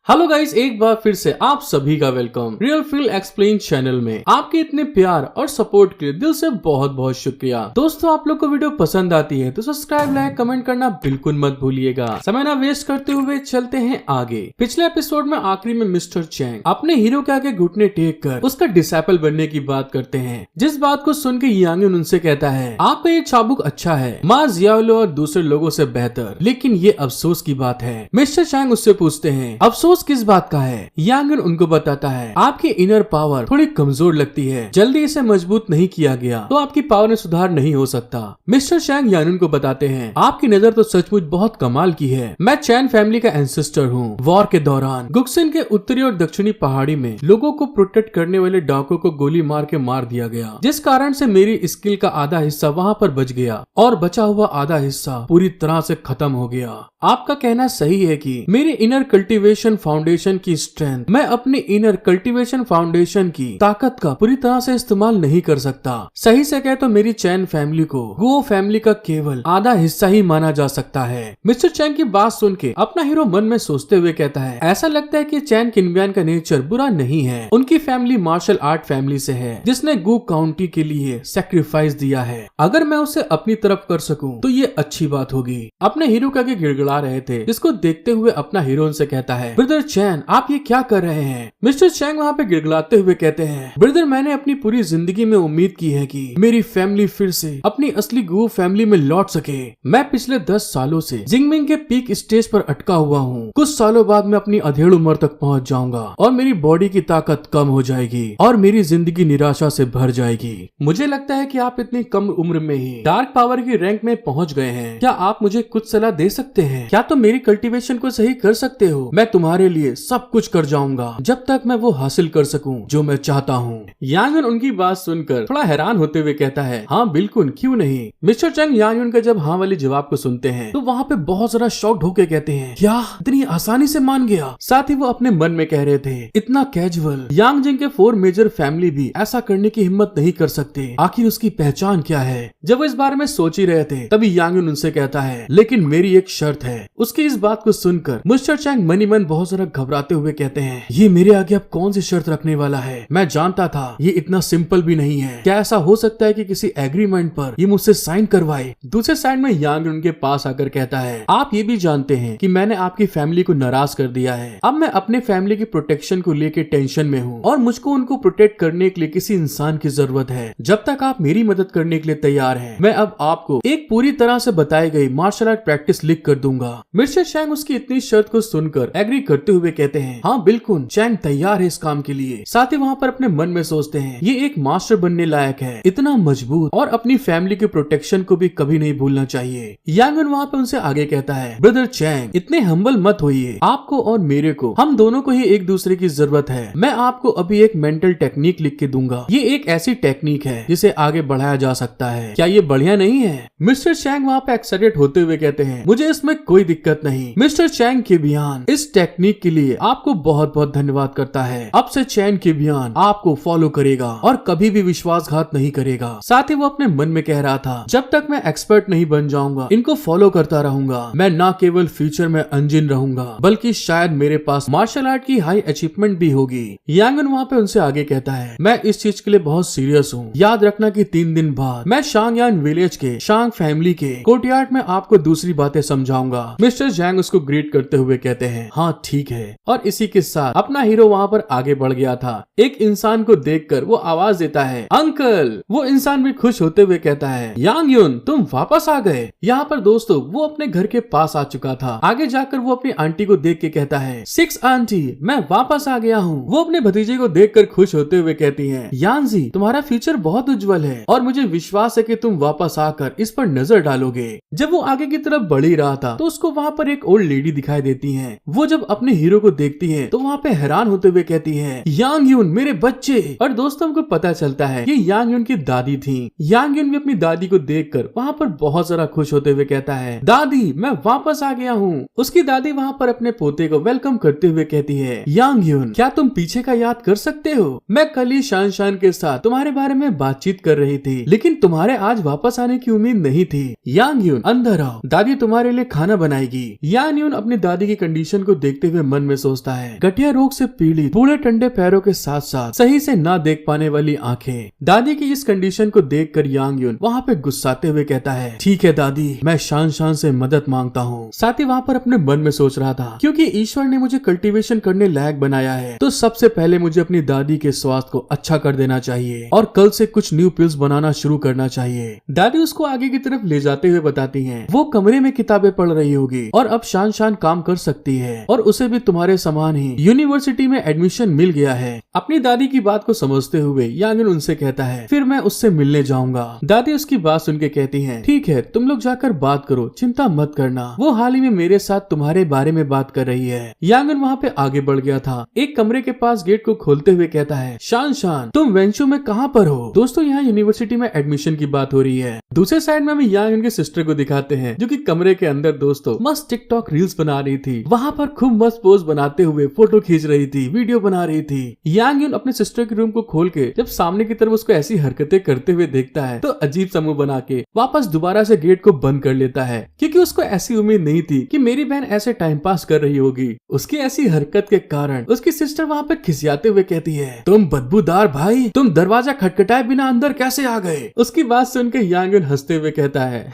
Hello guys, एक बार फिर से आप सभी का welcome real feel explain channel में। आपके इतने प्यार और सपोर्ट के लिए दिल से बहुत बहुत शुक्रिया। दोस्तों, आप लोग को वीडियो पसंद आती है तो सब्सक्राइब, लाइक, कमेंट करना बिल्कुल मत भूलिएगा। समय ना वेस्ट करते हुए चलते हैं आगे। पिछले एपिसोड में आखिरी में मिस्टर चैंग अपने हीरो के आगे घुटने टेक कर उसका डिसाइपल बनने की बात करते हैं, जिस बात को सुन के यांगन उनसे कहता है, आपका ये चाबुक अच्छा है, मा जियाओलू और दूसरे लोगों से बेहतर, लेकिन ये अफसोस की बात है। मिस्टर चैंग उससे पूछते हैं, अफसोस किस बात का है? यांगन उनको बताता है, आपकी इनर पावर थोड़ी कमजोर लगती है, जल्दी इसे मजबूत नहीं किया गया तो आपकी पावर में सुधार नहीं हो सकता। मिस्टर चैंग यांगन को बताते हैं, आपकी नजर तो सचमुच बहुत कमाल की है। मैं चैन फैमिली का एंसेस्टर हूँ। वॉर के दौरान गुक्सिन के उत्तरी और दक्षिणी पहाड़ी में लोगों को प्रोटेक्ट करने वाले डाकुओं को गोली मार के मार दिया गया, जिस कारण से मेरी स्किल का आधा हिस्सा वहाँ पर बच गया और बचा हुआ आधा हिस्सा पूरी तरह से खत्म हो गया। आपका कहना सही है कि मेरी इनर कल्टीवेशन फाउंडेशन की स्ट्रेंथ, मैं अपनी इनर कल्टीवेशन फाउंडेशन की ताकत का पूरी तरह से इस्तेमाल नहीं कर सकता। सही से कहे तो मेरी चैन फैमिली को गुओ फैमिली का केवल आधा हिस्सा ही माना जा सकता है। मिस्टर चैंग की बात सुन के अपना हीरो मन में सोचते हुए कहता है, ऐसा लगता है कि चैन किनबियान का नेचर बुरा नहीं है। उनकी फैमिली मार्शल आर्ट फैमिली से है, जिसने गू काउंटी के लिए सेक्रीफाइस दिया है। अगर मैं उसे अपनी तरफ कर सकूं तो ये अच्छी बात होगी। अपने हीरो के आगे गिड़गिड़ा रहे थे, जिसको देखते हुए अपना हीरो उनसे कहता है, ब्रदर चैन, आप ये क्या कर रहे हैं? मिस्टर चैंग वहाँ पे गिड़गिड़ाते हुए कहते हैं, ब्रदर, मैंने अपनी पूरी जिंदगी में उम्मीद की है कि मेरी फैमिली फिर से अपनी असली गू फैमिली में लौट सके। मैं पिछले 10 सालों से जिंगमिंग के पीक स्टेज पर अटका हुआ हूँ। कुछ सालों बाद मैं अपनी अधेड़ उम्र तक पहुँच जाऊंगा और मेरी बॉडी की ताकत कम हो जाएगी और मेरी जिंदगी निराशा से भर जाएगी। मुझे लगता है कि आप इतनी कम उम्र में ही डार्क पावर की रैंक में पहुँच गए हैं। क्या आप मुझे कुछ सलाह दे सकते हैं? क्या तुम मेरी कल्टीवेशन को सही कर सकते हो? मैं तुम्हारे लिए सब कुछ कर जाऊंगा जब तक मैं वो हासिल कर सकूं जो मैं चाहता हूँ। यांगन उनकी बात सुनकर थोड़ा हैरान होते हुए कहता है, हाँ बिल्कुल, क्यों नहीं। मिस्टर चैंग यांगन का जब हाँ वाली जवाब को सुनते हैं तो वहाँ पे बहुत ज्यादा शॉक्ड होके कहते हैं, क्या इतनी आसानी से मान गया? साथ ही वो अपने मन में कह रहे थे, इतना कैजुअल। यांगजिंग के 4 मेजर फैमिली भी ऐसा करने की हिम्मत नहीं कर सकते। आखिर उसकी पहचान क्या है? जब वो इस बारे में सोच ही रहे थे तभी यांगन उनसे कहता है, लेकिन मेरी एक शर्त है। उसकी इस बात को सुनकर मिस्टर चैंग मनी मन बहुत ज्यादा घबराते हुए कहते हैं, ये मेरे आगे अब कौन सी शर्त रखने वाला है? मैं जानता था ये इतना सिंपल भी नहीं है। क्या ऐसा हो सकता है कि किसी एग्रीमेंट पर ये मुझसे साइन करवाए? दूसरे साइड में यांग उनके पास आकर कहता है, आप ये भी जानते हैं कि मैंने आपकी फैमिली को नाराज कर दिया है। अब मैं अपने फैमिली की प्रोटेक्शन को लेकर टेंशन में हूँ और मुझको उनको प्रोटेक्ट करने के लिए किसी इंसान की जरूरत है। जब तक आप मेरी मदद करने के लिए तैयार हैं, मैं अब आपको एक पूरी तरह से बताई गई मार्शल आर्ट प्रैक्टिस लिख कर दूंगा। मिस्टर चैंग उसकी इतनी शर्त को सुनकर एग्री करते हुए कहते हैं, हाँ बिल्कुल, चैंग तैयार है इस काम के लिए। साथ ही वहाँ पर अपने मन में सोचते हैं, ये एक मास्टर बनने लायक है, इतना मजबूत और अपनी फैमिली के प्रोटेक्शन को भी कभी नहीं भूलना चाहिए। यांगन वहाँ पे उनसे आगे कहता है, ब्रदर चैंग, इतने हम्बल मत होइए। आपको और मेरे को, हम दोनों को ही एक दूसरे की जरूरत है। मैं आपको अभी एक मेंटल टेक्निक लिख के दूंगा। ये एक ऐसी टेक्निक है जिसे आगे बढ़ाया जा सकता है। क्या ये बढ़िया नहीं है? मिस्टर चैंग वहाँ पे एक्साइटेड होते हुए कहते हैं, मुझे इसमें कोई दिक्कत नहीं। मिस्टर चैंग के बयान इस टेक्निक के लिए आपको बहुत बहुत धन्यवाद करता है। अब से चैंग के बयान आपको फॉलो करेगा और कभी भी विश्वासघात नहीं करेगा। साथ ही वो अपने मन में कह रहा था, जब तक मैं एक्सपर्ट नहीं बन जाऊंगा इनको फॉलो करता रहूंगा। मैं न केवल फ्यूचर में अंजिन रहूंगा बल्कि शायद मेरे पास मार्शल आर्ट की हाई अचीवमेंट भी होगी। यांगन वहाँ पे उनसे आगे कहता है, मैं इस चीज के लिए बहुत सीरियस हूँ। याद रखना कि 3 दिन बाद मैं शांगयान विलेज के शांग फैमिली के कोर्टयार्ड में आपको दूसरी बातें समझाऊंगा। मिस्टर चैंग उसको ग्रीट करते हुए कहते हैं, हाँ ठीक है। और इसी के साथ अपना हीरो वहाँ पर आगे बढ़ गया था। एक इंसान को देखकर वो आवाज देता है, अंकल। वो इंसान भी खुश होते हुए कहता है, यांगयुन, तुम वापस आ गए। यहाँ पर दोस्तों वो अपने घर के पास आ चुका था। आगे जाकर वो अपनी आंटी को देख के कहता है, 6 आंटी, मैं वापस आ गया हूँ। वो अपने भतीजे को देखकर खुश होते हुए कहती है, यांजी, तुम्हारा फ्यूचर बहुत उज्जवल है और मुझे विश्वास है कि तुम वापस आकर इस पर नजर डालोगे। जब वो आगे की तरफ बढ़ ही रहा था तो उसको वहाँ पर एक ओल्ड लेडी दिखाई देती है। वो जब अपने हीरो को देखती है तो वहाँ पे हैरान होते हुए कहती है, यांगयुन, मेरे बच्चे। और दोस्तों को पता चलता है ये यांगयुन की दादी थी। यांगयुन भी अपनी दादी को देखकर वहाँ पर बहुत सारा खुश होते हुए कहता है, दादी, मैं वापस आ गया हूँ। उसकी दादी वहाँ पर अपने पोते को वेलकम करते हुए कहती है, यांगयुन, क्या तुम पीछे का याद कर सकते हो? मैं कल ही शान शान के साथ तुम्हारे बारे में बातचीत कर रही थी, लेकिन तुम्हारे आज वापस आने की उम्मीद नहीं थी। यांगयुन, अंदर आओ, दादी तुम्हारे लिए खाना खाना बनाएगी। यान यून अपनी दादी की कंडीशन को देखते हुए मन में सोचता है, गठिया रोग से पीड़ित, बूढ़े टंडे पैरों के साथ साथ सही से ना देख पाने वाली आंखें। दादी की इस कंडीशन को देखकर यांग यून वहाँ पे गुस्साते हुए कहता है, ठीक है दादी, मैं शान शान से मदद मांगता हूँ। साथ ही वहाँ पर अपने मन में सोच रहा था, क्योंकि ईश्वर ने मुझे कल्टीवेशन करने लायक बनाया है, तो सबसे पहले मुझे अपनी दादी के स्वास्थ्य को अच्छा कर देना चाहिए और कल से कुछ न्यू पिल्स बनाना शुरू करना चाहिए। दादी उसको आगे की तरफ ले जाते हुए बताती हैं, वो कमरे में किताबें पढ़ रही होगी और अब शान शान काम कर सकती है और उसे भी तुम्हारे समान ही यूनिवर्सिटी में एडमिशन मिल गया है। अपनी दादी की बात को समझते हुए यांग यून उनसे कहता है, फिर मैं उससे मिलने जाऊंगा। दादी उसकी बात सुन के कहती है, ठीक है, तुम लोग जाकर बात करो, चिंता मत करना, वो हाल ही में मेरे साथ तुम्हारे बारे में बात कर रही है। यांग यून वहाँ पे आगे बढ़ गया था, एक कमरे के पास गेट को खोलते हुए कहता है, शान शान, तुम वेंचू में कहाँ पर हो? दोस्तों यहाँ यूनिवर्सिटी में एडमिशन की बात हो रही है। दूसरे साइड में हम यांग यून के सिस्टर को दिखाते हैं, जो कि कमरे के अंदर दोस्तों मस्त टिकटॉक रील्स बना रही थी। वहाँ पर खूब मस्त पोज बनाते हुए फोटो खींच रही थी, वीडियो बना रही थी। यांग यून अपने सिस्टर के रूम को खोल के जब सामने की तरफ उसको ऐसी हरकतें करते हुए देखता है, तो अजीब सा मुंह बना के वापस दोबारा से गेट को बंद कर लेता है, क्योंकि उसको ऐसी उम्मीद नहीं थी कि मेरी बहन ऐसे टाइम पास कर रही होगी। उसकी ऐसी हरकत के कारण उसकी सिस्टर वहाँ पे खिसियाते हुए कहती है, तुम बदबूदार भाई, तुम दरवाजा खटखटाए बिना अंदर कैसे आ गए? उसकी बात सुनकर यांग यून हंसते हुए कहता है,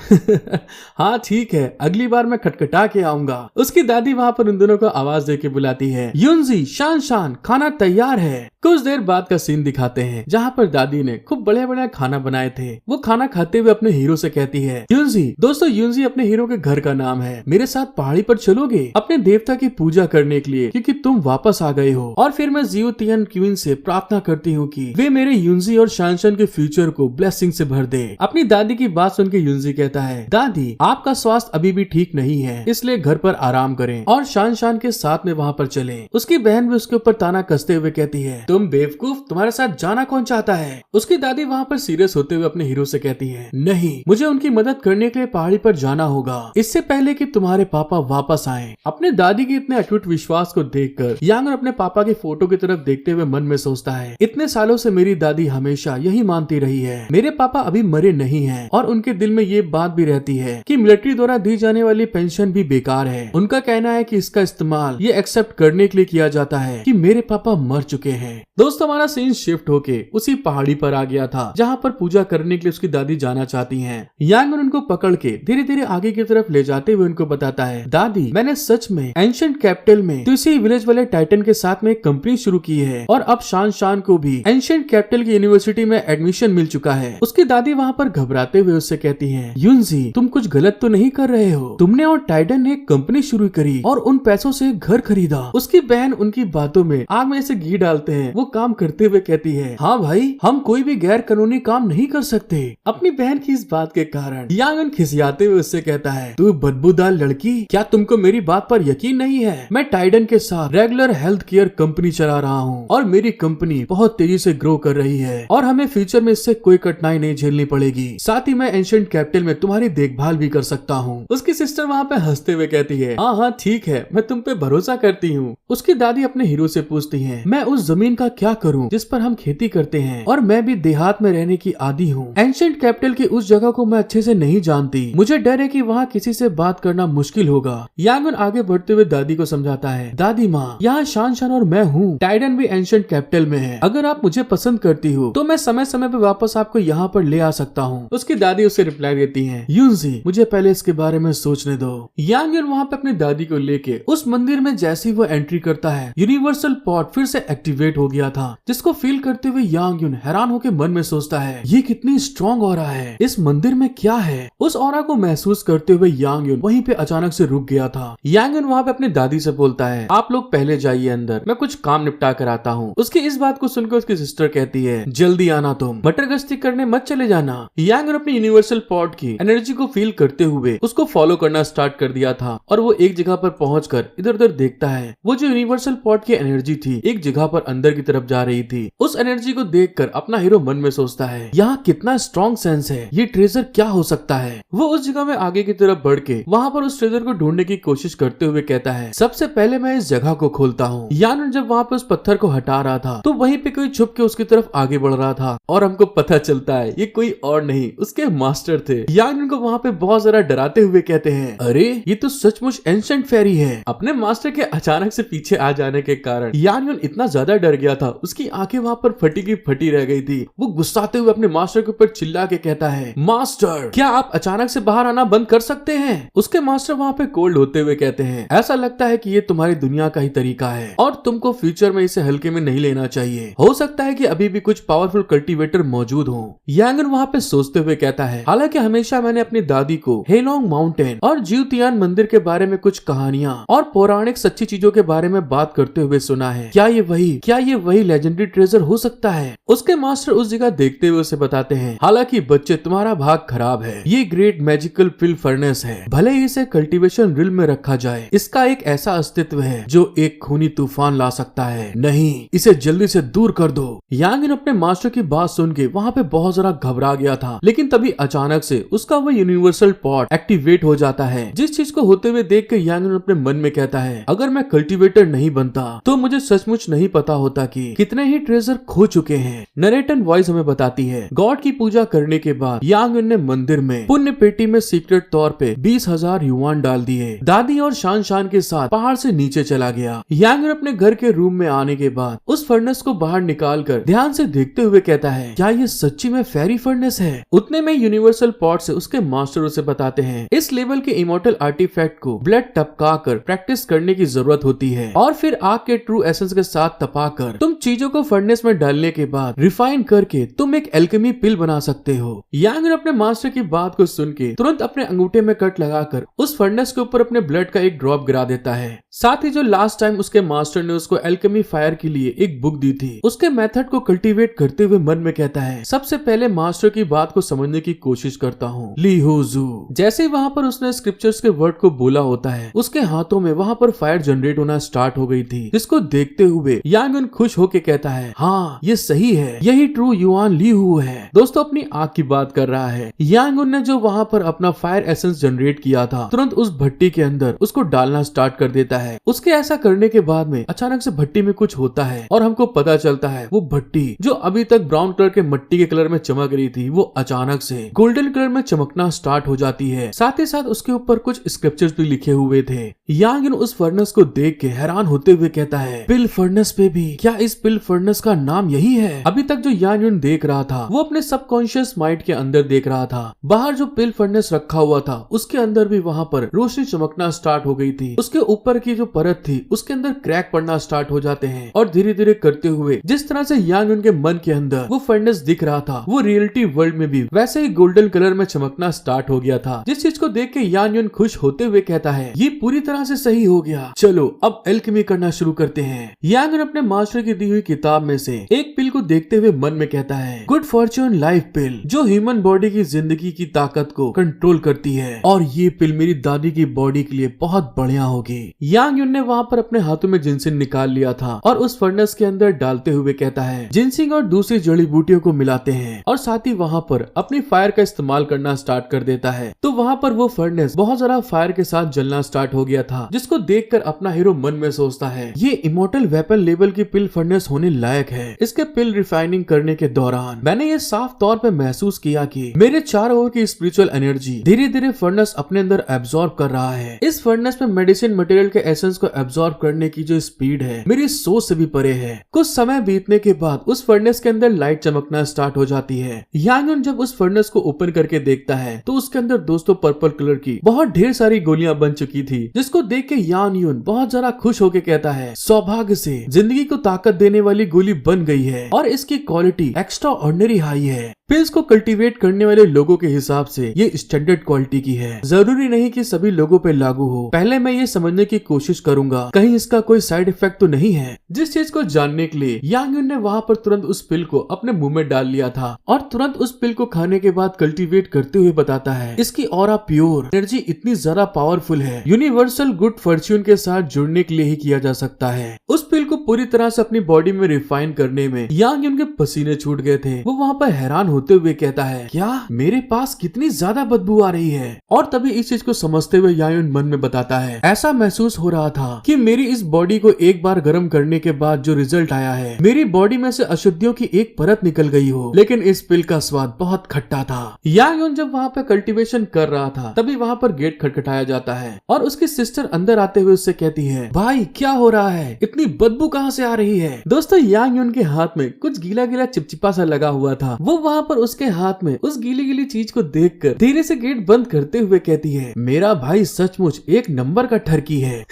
हाँ ठीक है, अगली बार मैं खटखटा के आऊंगा। उसकी दादी वहाँ पर उन दोनों को आवाज दे के बुलाती है, यूनजी, शान शान, खाना तैयार है। कुछ देर बाद का सीन दिखाते हैं, जहाँ पर दादी ने खूब बढ़िया बढ़िया खाना बनाए थे। वो खाना खाते हुए अपने हीरो से कहती है, यूनजी, दोस्तों यूनजी अपने हीरो के घर का नाम है, मेरे साथ पहाड़ी पर चलोगे अपने देवता की पूजा करने के लिए, क्योंकि तुम वापस आ गए हो। और फिर मैं जियो तियन क्वीन से प्रार्थना करती हूँ कि वे मेरे यूनजी और शानशान के फ्यूचर को ब्लेसिंग से भर दे। अपनी दादी की बात सुन के यूनजी कहता है, दादी आपका स्वास्थ्य अभी भी ठीक नहीं है, इसलिए घर पर आराम करें और शान के साथ में वहाँ पर चले। उसकी बहन भी उसके ऊपर ताना कसते हुए कहती है, तुम बेवकूफ, तुम्हारे साथ जाना कौन चाहता है? उसकी दादी वहाँ पर सीरियस होते हुए अपने हीरो से कहती है, नहीं, मुझे उनकी मदद करने के लिए पहाड़ी पर जाना होगा, इससे पहले कि तुम्हारे पापा वापस आए। अपने दादी के इतने अटूट विश्वास को देखकर यांग अपने पापा की फोटो की तरफ देखते हुए मन में सोचता है, इतने सालों से मेरी दादी हमेशा यही मानती रही है, मेरे पापा अभी मरे नहीं हैं और उनके दिल में ये बात भी रहती है कि मिलिट्री द्वारा दी जाने वाली पेंशन भी बेकार है। उनका कहना है कि इसका इस्तेमाल ये एक्सेप्ट करने के लिए किया जाता है कि मेरे पापा मर चुके हैं। दोस्तों हमारा सीन शिफ्ट होके उसी पहाड़ी पर आ गया था, जहाँ पर पूजा करने के लिए उसकी दादी जाना चाहती हैं। यांग उनको पकड़ के धीरे धीरे आगे की तरफ ले जाते हुए उनको बताता है, दादी मैंने सच में एंशिएंट कैपिटल में तुसी विलेज वाले टाइटन के साथ में एक कंपनी शुरू की है और अब शान को भी एंशिएंट कैपिटल की यूनिवर्सिटी में एडमिशन मिल चुका है। उसकी दादी वहाँ पर घबराते हुए उससे कहती है, यूनजी तुम कुछ गलत तो नहीं कर रहे हो, तुमने और टाइटन ने एक कंपनी शुरू करी और उन पैसों से घर खरीदा। उसकी बहन उनकी बातों में आग में से घी डालते हैं, वो काम करते हुए कहती है, हाँ भाई, हम कोई भी गैर कानूनी काम नहीं कर सकते। अपनी बहन की इस बात के कारण यांग खिसियाते हुए उससे कहता है, तू बदबूदार लड़की, क्या तुमको मेरी बात पर यकीन नहीं है? मैं टाइटन के साथ रेगुलर हेल्थ केयर कंपनी चला रहा हूँ और मेरी कंपनी बहुत तेजी से ग्रो कर रही है और हमें फ्यूचर में इससे कोई कठिनाई नहीं झेलनी पड़ेगी। साथ ही मैं एंशिएंट कैपिटल में तुम्हारी देखभाल भी कर सकता हूँ। उसकी सिस्टर वहाँ पे हंसते हुए कहती है, हाँ हाँ ठीक है, मैं तुम पे भरोसा करती हूँ। उसकी दादी अपने हीरो से पूछती है, मैं उस जमीन का क्या करूँ जिस पर हम खेती करते हैं, और मैं भी देहात में रहने की आदी हूँ। एंशिएंट कैपिटल की उस जगह को मैं अच्छे से नहीं जानती, मुझे डर है कि वहाँ किसी से बात करना मुश्किल होगा। यांगन आगे बढ़ते हुए दादी को समझाता है, दादी माँ, यहाँ शान और मैं हूँ, टाइटन भी एंशिएंट कैपिटल में है, अगर आप मुझे पसंद करती हो तो मैं समय समय पे वापस आपको यहाँ पर ले आ सकता हूँ। उसकी दादी उसे रिप्लाई देती है, यूनजी मुझे पहले इसके बारे में सोचने दो। यांगन वहाँ पे अपनी दादी को लेके उस मंदिर में जैसे वो एंट्री करता है, यूनिवर्सल पॉट फिर से एक्टिवेट हो गया था, जिसको फील करते हुए यांगन हैरान होकर मन में सोचता है, ये कितनी स्ट्रॉन्ग ऑरा है, इस मंदिर में क्या है? उस ऑरा को महसूस करते हुए यांगन वहीं पे अचानक से रुक गया था। यांगन वहाँ पे अपनी दादी से बोलता है, आप लोग पहले जाइए अंदर, मैं कुछ काम निपटा कर आता हूँ। उसकी इस बात को सुनकर उसकी सिस्टर कहती है, जल्दी आना, तुम मटर गश्ती करने मत चले जाना। यांगन अपनी यूनिवर्सल पॉट की एनर्जी को फील करते हुए उसको फॉलो करना स्टार्ट कर दिया था और वो एक जगह पर पहुंचकर इधर उधर देखता है। वो जो यूनिवर्सल पॉट की एनर्जी थी एक जगह पर अंदर की तरफ जा रही थी। उस एनर्जी को देखकर अपना हीरो मन में सोचता है, यहाँ कितना स्ट्रॉन्ग सेंस है, ये ट्रेजर क्या हो सकता है? वो उस जगह में आगे की तरफ बढ़ के वहाँ पर उस ट्रेजर को ढूंढने की कोशिश करते हुए कहता है, सबसे पहले मैं इस जगह को खोलता हूँ। यान जब वहाँ पे उस पत्थर को हटा रहा था तो वहीं पे कोई छुप के उसकी तरफ आगे बढ़ रहा था और हमको पता चलता है ये कोई और नहीं उसके मास्टर थे। यान उनको वहाँ पे बहुत ज्यादा डराते हुए कहते हैं, हैं, अरे ये तो सचमुच एंशिएंट फेरी है। अपने मास्टर के अचानक से पीछे आ जाने के कारण यान युन इतना ज्यादा डर गया था, उसकी आंखें वहाँ पर फटी की फटी रह गई थी। वो गुस्साते हुए अपने मास्टर के ऊपर चिल्ला के कहता है, मास्टर क्या आप अचानक से बाहर आना बंद कर सकते हैं? उसके मास्टर वहाँ पे कोल्ड होते हुए कहते हैं, ऐसा लगता है कि ये तुम्हारी दुनिया का ही तरीका है और तुमको फ्यूचर में इसे हल्के में नहीं लेना चाहिए। हो सकता है कि अभी भी कुछ पावरफुल कल्टीवेटर मौजूद हो। यांग युन वहाँ पे सोचते हुए कहता है, हालांकि हमेशा मैंने अपनी दादी को हेलोंग माउंटेन और जिउतियान मंदिर के बारे में कुछ कहानियां और पौराणिक सच्ची चीजों के बारे में बात करते हुए सुना है। क्या ये वही लेजेंडरी ट्रेजर हो सकता है? उसके मास्टर उस जगह देखते हुए उसे बताते हैं, हालांकि बच्चे तुम्हारा भाग खराब है। ये ग्रेट मैजिकल पिल फर्नेस है। भले ही इसे कल्टीवेशन रिल में रखा जाए, इसका एक ऐसा अस्तित्व है जो एक खूनी तूफान ला सकता है। नहीं, इसे जल्दी से दूर कर दो। यांग युन अपने मास्टर की बात सुन के वहाँ पे बहुत जरा घबरा गया था, लेकिन तभी अचानक से उसका वो यूनिवर्सल पॉट एक्टिवेट हो जाता है। जिस चीज को होते हुए देख के यांग युन अपने मन में कहता है, अगर मैं कल्टीवेटर नहीं बनता तो मुझे सचमुच नहीं पता होता कि कितने ही ट्रेजर खो चुके हैं। नरेटन वॉइस हमें बताती है, गॉड की पूजा करने के बाद यांग युन ने मंदिर में पुण्य पेटी में सीक्रेट तौर पे 20,000 युआन डाल दिए। दादी और शान शान के साथ पहाड़ से नीचे चला गया। यांग युन अपने घर के रूम में आने के बाद उस फर्नेस को बाहर निकाल कर ध्यान से देखते हुए कहता है, क्या ये सच्ची में फेरी फर्नेस है? उतने में यूनिवर्सल पॉट से उसके मास्टर उसे बताते हैं, इस लेवल के इमोर्टल आर्टिफैक्ट को ब्लड टपका कर प्रैक्टिस करने की जरूरत होती है और फिर आग के ट्रू एसेंस के साथ तपा कर तुम चीजों को फर्नेस में डालने के बाद रिफाइन करके तुम एक एल्केमी पिल बना सकते हो। यांग युन अपने मास्टर की बात को सुन के तुरंत अपने अंगूठे में कट लगाकर उस फर्नेस के ऊपर अपने ब्लड का एक ड्रॉप गिरा देता है। साथ ही जो लास्ट टाइम उसके मास्टर ने उसको एल्केमी फायर के लिए एक बुक दी थी, उसके मेथड को कल्टीवेट करते हुए मन में कहता है, सबसे पहले मास्टर की बात को समझने की कोशिश करता हूँ। ली हो जू। जैसे ही वहाँ पर उसने स्क्रिप्चर्स के वर्ड को बोला होता है, उसके हाथों में वहाँ पर फायर जनरेट होना स्टार्ट हो गई थी, जिसको देखते हुए यांग युन खुश होके कहता है, हाँ ये सही है, यही ट्रू युआन ली हु है। दोस्तों अपनी आग की बात कर रहा है। यांग युन ने जो वहाँ पर अपना फायर एसेंस जनरेट किया था, तुरंत उस भट्टी के अंदर उसको डालना स्टार्ट कर देता है। उसके ऐसा करने के बाद में अचानक से भट्टी में कुछ होता है और हमको पता चलता है वो भट्टी जो अभी तक ब्राउन कलर के मिट्टी के कलर में चमक रही थी, वो अचानक से गोल्डन कलर में चमकना स्टार्ट हो जाती है। साथ ही साथ उसके ऊपर कुछ स्क्रिप्चर्स भी लिखे हुए थे। यांग युन उस फर्नेस को देख के हैरान होते हुए कहता है, पिल फर्नेस पे भी? क्या इस पिल फर्नेस का नाम यही है? अभी तक जो यांग युन देख रहा था वो अपने सबकॉन्शियस माइंड के अंदर देख रहा था। बाहर जो पिल फर्नेस रखा हुआ था उसके अंदर भी वहाँ पर रोशनी चमकना स्टार्ट हो गई थी। उसके ऊपर की जो परत थी उसके अंदर क्रैक पड़ना स्टार्ट हो जाते हैं और धीरे धीरे करते हुए जिस तरह से यांग युन के मन के अंदर वो फर्नेस दिख रहा था, वो रियलिटी वर्ल्ड में भी वैसे ही गोल्डन कलर में चमकना स्टार्ट हो गया था। जिस चीज को देख के यांग युन खुश होते हुए कहता है, ये पूरी तरह से सही हो गया, चलो अब एल्केमी करना शुरू करते हैं। यांग युन अपने मास्टर की दी हुई किताब में से एक पिल को देखते हुए मन में कहता है, गुड फॉर्च्यून लाइफ पिल, जो ह्यूमन बॉडी की जिंदगी की ताकत को कंट्रोल करती है, और ये पिल मेरी दादी की बॉडी के लिए बहुत बढ़िया होगी। यांग युन ने वहाँ पर अपने हाथों में जिनसिंग निकाल लिया था और उस फर्नेस के अंदर डालते हुए कहता है, जिनसिंग और दूसरी जड़ी बूटियों को मिलाते हैं और साथ ही वहाँ पर अपनी फायर का इस्तेमाल करना स्टार्ट कर देता है। तो वहाँ पर वो फर्नेस बहुत ज्यादा फायर के साथ जलना स्टार्ट हो गया था, जिसको देखकर अपना हीरो मन में सोचता है, ये इमोर्टल वेपन लेवल की पिल फर्नेस होने लायक है। इसके पिल रिफाइनिंग करने के दौरान मैंने ये साफ तौर पे महसूस किया कि मेरे चारों ओर की स्पिरिचुअल एनर्जी धीरे धीरे फर्नेस अपने अंदर एब्जॉर्ब कर रहा है। इस फर्नेस में मेडिसिन मटेरियल के एसेंस को एब्जॉर्ब करने की जो स्पीड है मेरी सोच से भी परे है। कुछ समय बीतने के बाद उस फर्नेस के अंदर लाइट चमकना स्टार्ट हो जाती है। यांग युन जब उस फर्नेस को ओपन करके देखता है तो उसके अंदर दोस्तों पर्पल कलर की बहुत ढेर सारी गोलियां बन चुकी थी, जिसको देख के यांग युन बहुत ज्यादा खुश होके कहता है, सौभाग्य से जिंदगी को ताकत देने वाली गोली बन गई है और इसकी क्वालिटी एक्स्ट्रा ऑर्डिनरी हाई है। पिल्स को कल्टीवेट करने वाले लोगों के हिसाब से ये स्टैंडर्ड क्वालिटी की है, जरूरी नहीं कि सभी लोगों पे लागू हो। पहले मैं ये समझने की कोशिश करूंगा कहीं इसका कोई साइड इफेक्ट तो नहीं है। जिस चीज को जानने के लिए यांग युन ने वहाँ पर तुरंत उस पिल को अपने मुंह में डाल लिया था और तुरंत उस पिल को खाने के बाद कल्टीवेट करते हुए बताता है, इसकी ऑरा प्योर एनर्जी इतनी ज्यादा पावरफुल है, यूनिवर्सल गुड फॉर्च्यून के साथ जुड़ने के लिए ही किया जा सकता है। उस पिल को पूरी तरह से अपनी बॉडी में रिफाइन करने में यांग युन के पसीने छूट गए थे। वो वहाँ पर हैरान होते हुए कहता है, क्या मेरे पास कितनी ज्यादा बदबू आ रही है। और तभी इस चीज को समझते हुए यायुन मन में बताता है, ऐसा महसूस हो रहा था कि मेरी इस बॉडी को एक बार गर्म करने के बाद जो रिजल्ट आया है, मेरी बॉडी में से अशुद्धियों की एक परत निकल गई हो, लेकिन इस पिल का स्वाद बहुत खट्टा था। यायुन जब वहाँ पे कल्टीवेशन कर रहा था तभी वहाँ पर गेट खटखटाया जाता है और उसकी सिस्टर अंदर आते हुए उससे कहती है, भाई क्या हो रहा है, इतनी बदबू कहाँ से आ रही है। दोस्तों यायुन के हाथ में कुछ गीला गीला चिपचिपा सा लगा हुआ था। वो वहाँ पर उसके हाथ में उस गीली गीली चीज को देखकर धीरे से गेट बंद करते हुए कहती है, मेरा भाई सचमुच एक नंबर का ठरकी है।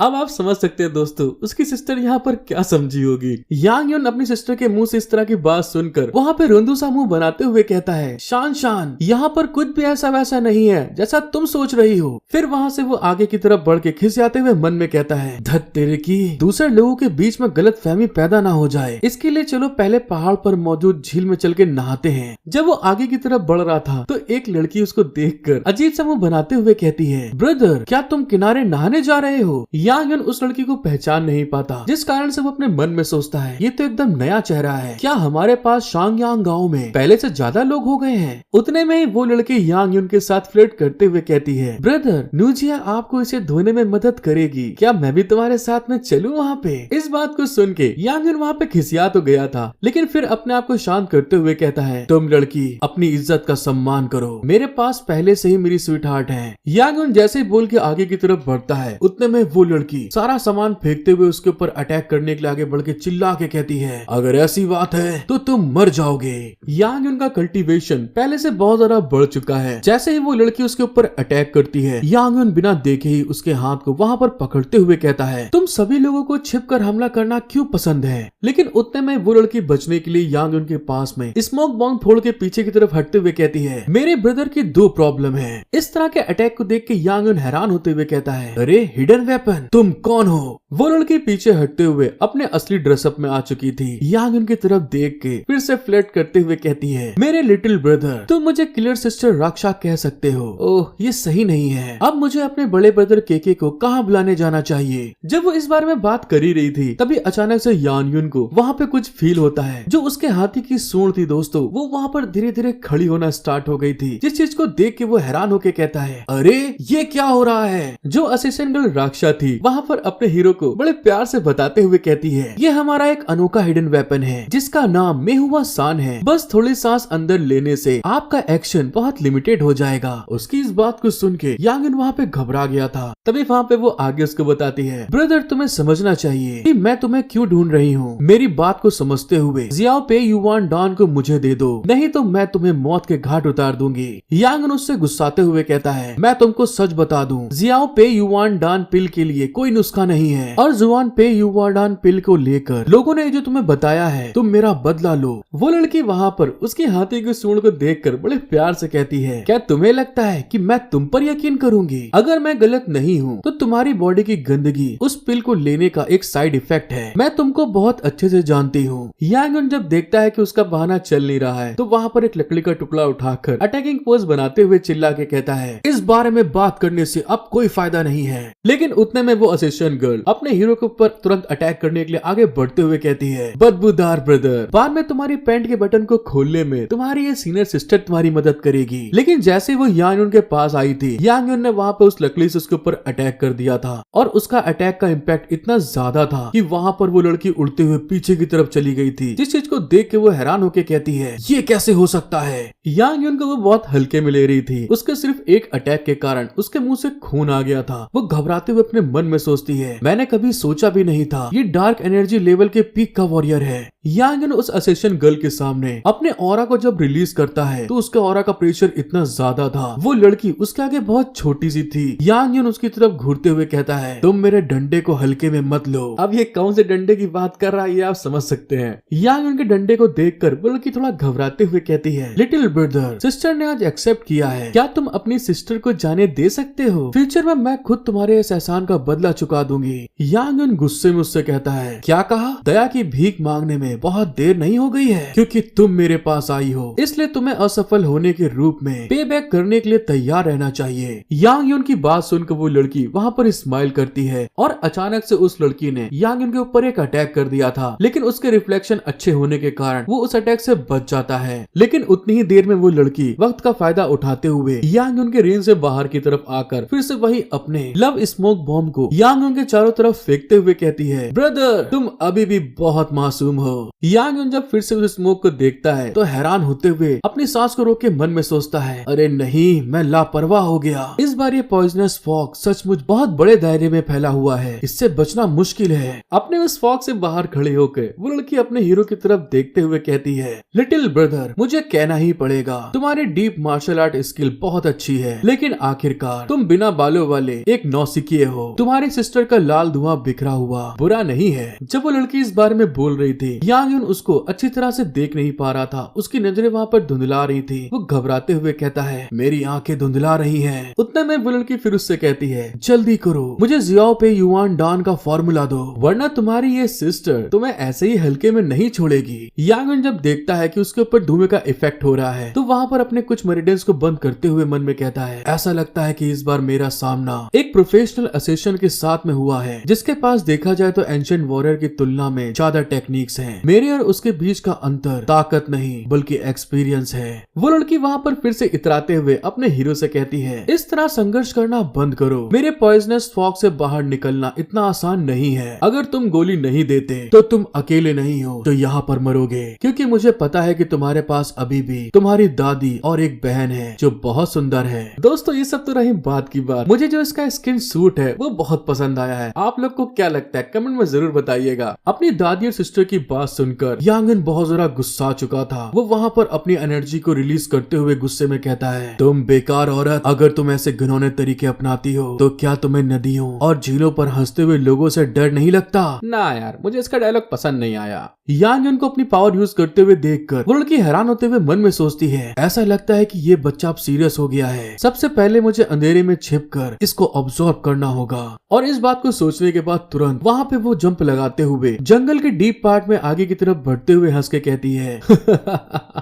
अब आप समझ सकते हैं दोस्तों उसकी सिस्टर यहाँ पर क्या समझी होगी। यांगयोन अपनी सिस्टर के मुंह से इस तरह की बात सुनकर वहाँ पे रोंदू सा मुंह बनाते हुए कहता है, शान शान यहाँ पर कुछ भी ऐसा वैसा नहीं है जैसा तुम सोच रही हो। फिर वहाँ से वो आगे की तरफ बढ़ के खिसियाते हुए मन में कहता है, धत तेरे की, दूसरे लोगों के बीच में गलत फहमी पैदा ना हो जाए, इसके लिए चलो पहले पहाड़ पर मौजूद झील में चल के नहाते हैं। जब वो आगे की तरफ बढ़ रहा था तो एक लड़की उसको देखकर अजीब सा मुंह बनाते हुए कहती है, ब्रदर क्या तुम किनारे नहाने जा रहे हो। यांगयोन उस लड़की को पहचान नहीं पाता, जिस कारण से वो अपने मन में सोचता है, ये तो एकदम नया चेहरा है, क्या हमारे पास शांगयांग गांव में पहले से ज्यादा लोग हो गए हैं। उतने में ही वो लड़की यांगयोन के साथ फ्लर्ट करते हुए कहती है, ब्रदर न्यूजिया आपको इसे धोने में मदद करेगी, क्या मैं भी तुम्हारे साथ में चलूं वहाँ पे। इस बात को सुन के यांगयोन वहाँ पे खिसिया तो गया था, लेकिन फिर अपने आप को शांत करते हुए कहता है, तुम लड़की अपनी इज्जत का सम्मान करो, मेरे पास पहले से ही मेरी स्वीट हार्ट है। यांगयोन जैसे ही बोल के आगे की तरफ बढ़ता है उतने में वो लड़की सारा सामान फेंकते हुए उसके ऊपर अटैक करने के लिए आगे बढ़ के चिल्ला के कहती है, अगर ऐसी बात है तो तुम मर जाओगे। यांगयोन का कल्टीवेशन पहले से बहुत ज्यादा बढ़ चुका है। जैसे ही वो लड़की उसके ऊपर अटैक करती है, यांगयोन बिना देखे ही उसके हाथ को वहां पर पकड़ते हुए कहता है, तुम सभी लोगों को छिपकर हमला करना क्यों पसंद है। लेकिन उतने में वो लड़की बचने के लिए यांगयोन के पास में स्मोक बॉम्ब फोड़ के पीछे की तरफ हटते हुए कहती है, मेरे ब्रदर की दो प्रॉब्लम है। इस तरह के अटैक को देख के यांगयोन हैरान होते हुए कहता है, अरे हिडन वेपन, तुम कौन हो। वो लड़की पीछे हटते हुए अपने असली ड्रेसअप में आ चुकी थी। यांगयोन की तरफ देख के फिर से फ्लर्ट करते हुए कहती है, मेरे लिटिल ब्रदर, तुम मुझे क्लियर सिस्टर रक्षा कह सकते हो। ओह ये सही नहीं है, अब मुझे अपने बड़े ब्रदर केके को कहाँ बुलाने जाना चाहिए। जब वो इस बारे में बात कर ही रही थी तभी अचानक से यांगयोन को वहाँ पे कुछ फील होता है। जो उसके हाथी की सूंड थी दोस्तों, वो वहाँ पर धीरे धीरे खड़ी होना स्टार्ट हो गई थी, जिस चीज को देख के वो हैरान होके कहता है, अरे ये क्या हो रहा है। जो असिस्टेंट गर्ल राक्षा थी वहाँ पर अपने हीरो को बड़े प्यार से बताते हुए कहती है, ये हमारा एक अनोखा हिडन वेपन है जिसका नाम मेहुआ सान है, बस थोड़ी सांस अंदर लेने से आपका एक्शन बहुत लिमिटेड हो जाएगा। उसकी इस बात को सुन के यांगयोन वहाँ पे घबरा गया था। तभी वहाँ पे वो आगे उसको बताती है, ब्रदर तुम्हें समझना चाहिए कि मैं तुम्हें क्यों ढूंढ रही हूँ। मेरी बात को समझते हुए जियाओ पे युवान डॉन को मुझे दे दो, नहीं तो मैं तुम्हें मौत के घाट उतार दूंगी। यांगयोन उससे गुस्साते हुए कहता है, मैं तुमको सच बता दूं, जियाओ पे युवान डॉन पिल के लिए कोई नुस्खा नहीं है और जुआन पे युवाडान पिल को लेकर लोगों ने जो तुम्हें बताया है तुम मेरा बदला लो। वो लड़की वहाँ पर उसकी हाथी की सूंड को देखकर बड़े प्यार से कहती है, क्या तुम्हें लगता है कि मैं तुम पर यकीन करूंगी। अगर मैं गलत नहीं हूँ तो तुम्हारी बॉडी की गंदगी उस पिल को लेने का एक साइड इफेक्ट है। मैं तुमको बहुत अच्छे से जानती हूँ। यांगयोन जब देखता है कि उसका बहाना चल नहीं रहा है तो वहाँ पर एक लकड़ी का टुकड़ा उठाकर अटैकिंग पोज बनाते हुए चिल्ला के कहता है, इस बारे में बात करने से अब कोई फायदा नहीं है। लेकिन उतने में वो असिस्टेंट गर्ल अपने हीरो के ऊपर तुरंत अटैक करने के लिए आगे बढ़ते हुए कहती है, बदबूदार ब्रदर, बाद में तुम्हारी पैंट के बटन को खोलने में तुम्हारी ये सीनियर सिस्टर तुम्हारी मदद करेगी। लेकिन जैसे वो यांगयोन के पास आई थी, यांगयोन ने वहाँ पे उस लकड़ी से उसके ऊपर अटैक कर दिया था और उसका अटैक का इम्पैक्ट इतना ज्यादा था कि वहाँ पर वो लड़की उड़ते हुए पीछे की तरफ चली गई थी, जिस चीज को देख के वो हैरान होके कहती है, ये कैसे हो सकता है। यांगयोन को वो बहुत हल्के में ले रही थी, उसके सिर्फ एक अटैक के कारण उसके मुंह से खून आ गया था। वो घबराते हुए अपने मन में सोचती है, मैंने कभी सोचा भी नहीं था ये डार्क एनर्जी लेवल के पीक का वॉरियर है। यांगयोन उस असेशन गर्ल के सामने अपने ऑरा को जब रिलीज करता है तो उसके ऑरा का प्रेशर इतना ज्यादा था, वो लड़की उसके आगे बहुत छोटी सी थी। यांगयोन उसकी तरफ घूरते हुए कहता है, तुम मेरे डंडे को हल्के में मत लो। अब ये कौन से डंडे की बात कर रहा है ये आप समझ सकते हैं। यांगयोन के डंडे को देखकर वो लड़की थोड़ा घबराते हुए कहती है, लिटिल ब्रदर, सिस्टर ने आज एक्सेप्ट किया है, क्या तुम अपनी सिस्टर को जाने दे सकते हो। फ्यूचर में मैं खुद तुम्हारे इस एहसान का बदला चुका दूंगी। यांगयोन गुस्से में उससे कहता है, क्या कहा, दया की भीख मांगने में बहुत देर नहीं हो गई है, क्योंकि तुम मेरे पास आई हो, इसलिए तुम्हें असफल होने के रूप में पे बैक करने के लिए तैयार रहना चाहिए। यांग यून की बात सुनकर वो लड़की वहाँ पर स्माइल करती है और अचानक से उस लड़की ने यांग यून के ऊपर एक अटैक कर दिया था, लेकिन उसके रिफ्लेक्शन अच्छे होने के कारण वो उस अटैक से बच जाता है। लेकिन उतनी ही देर में वो लड़की वक्त का फायदा उठाते हुए यांग यून के रेंज से बाहर की तरफ आकर फिर से वही अपने लव स्मोक बॉम्ब को यांग यून के चारों तरफ फेंकते हुए कहती है, ब्रदर तुम अभी भी बहुत मासूम हो। यांग यून जब फिर से उस स्मोक को देखता है तो हैरान होते हुए अपनी सांस को रोक के मन में सोचता है, अरे नहीं, मैं लापरवाह हो गया। इस बार ये पॉइजनस फॉग सचमुच बहुत बड़े दायरे में फैला हुआ है, इससे बचना मुश्किल है। अपने उस फॉग से बाहर खड़े होकर वो लड़की अपने हीरो की तरफ देखते हुए कहती है, लिटिल ब्रदर मुझे कहना ही पड़ेगा, तुम्हारी डीप मार्शल आर्ट स्किल बहुत अच्छी है, लेकिन आखिरकार तुम बिना बालों वाले एक नौसिखिए हो। तुम्हारी सिस्टर का लाल धुआं बिखरा हुआ बुरा नहीं है। जब वो लड़की इस बारे में बोल रही थी, यांग यून उसको अच्छी तरह से देख नहीं पा रहा था, उसकी नजरें वहाँ पर धुंधला रही थी। वो घबराते हुए कहता है, मेरी आंखें धुंधला रही हैं। उतने में वो लड़की फिर उससे कहती है, जल्दी करो, मुझे जियाओ पे युआन डान का फॉर्मूला दो, वरना तुम्हारी ये सिस्टर तुम्हें ऐसे ही हल्के में नहीं छोड़ेगी। यांग यून जब देखता है कि उसके ऊपर धुएं का इफेक्ट हो रहा है तो वहाँ पर अपने कुछ मेरिडियंस को बंद करते हुए मन में कहता है, ऐसा लगता है कि इस बार मेरा सामना एक प्रोफेशनल असेसन के साथ में हुआ है, जिसके पास देखा जाए तो एंशिएंट वॉरियर की तुलना में ज्यादा टेक्निक्स हैं। मेरे और उसके बीच का अंतर ताकत नहीं बल्कि एक्सपीरियंस है। वो लड़की वहाँ पर फिर से इतराते हुए अपने हीरो से कहती है, इस तरह संघर्ष करना बंद करो, मेरे पॉइजनस फॉग से बाहर निकलना इतना आसान नहीं है। अगर तुम गोली नहीं देते तो तुम अकेले नहीं हो जो यहाँ पर मरोगे, क्योंकि मुझे पता है कि तुम्हारे पास अभी भी तुम्हारी दादी और एक बहन है जो बहुत सुंदर है। दोस्तों ये सब तो रही बात की बात, मुझे जो इसका स्किन सूट है वो बहुत पसंद आया है। आप लोग को क्या लगता है कमेंट में जरूर बताइएगा। अपनी दादी और सिस्टर की बात सुनकर यांग यून बहुत जरा गुस्सा चुका था। वो वहाँ पर अपनी एनर्जी को रिलीज करते हुए गुस्से में कहता है, तुम बेकार औरत, अगर तुम ऐसे घिनौने तरीके अपनाती हो तो क्या तुम्हें नदियों और झीलों पर हंसते हुए लोगों से डर नहीं लगता? ना यार, मुझे इसका डायलॉग पसंद नहीं आया। यांग यून को अपनी पावर यूज करते हुए देखकर वो लड़की हैरान होते हुए मन में सोचती है, ऐसा लगता है कि ये बच्चा अब सीरियस हो गया है। सबसे पहले मुझे अंधेरे में छिपकर इसको ऑब्जर्व करना होगा। और इस बात को सोचने के बाद तुरंत वहाँ पे वो जंप लगाते हुए जंगल के डीप पार्ट में आगे की तरफ बढ़ते हुए हंस के कहती है,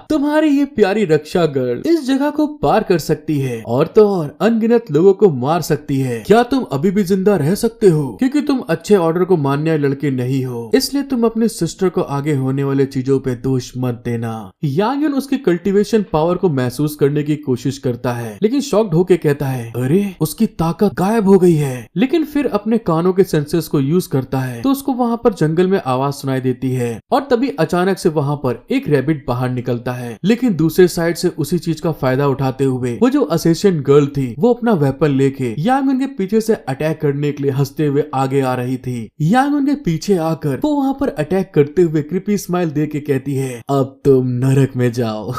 तुम्हारी ये प्यारी रक्षा गर्ल इस जगह को पार कर सकती है और तो और अनगिनत लोगों को मार सकती है। क्या तुम अभी भी जिंदा रह सकते हो? क्योंकि तुम अच्छे ऑर्डर को मानने वाले लड़के नहीं हो, इसलिए तुम अपनी सिस्टर को आगे होने वाले चीजों पे दोष मत देना। यांग यून उसकी कल्टीवेशन पावर को महसूस करने की कोशिश करता है, लेकिन शॉक्ड होके कहता है, अरे उसकी ताकत गायब हो गई है। लेकिन फिर अपने कानों के सेंसर्स को यूज करता है तो उसको वहाँ पर जंगल में आवाज सुनाई देती है और तभी अचानक से वहाँ पर एक रैबिट बाहर निकलता है। लेकिन दूसरे साइड से उसी चीज का फायदा उठाते हुए वो जो असेसिन गर्ल थी वो अपना वेपन लेके यांग यून के पीछे से अटैक करने के लिए हंसते हुए आगे आ रही थी। यांग यून के पीछे आकर वो वहाँ पर अटैक करते हुए क्रिपी स्माइल दे के कहती है, अब तुम नरक में जाओ।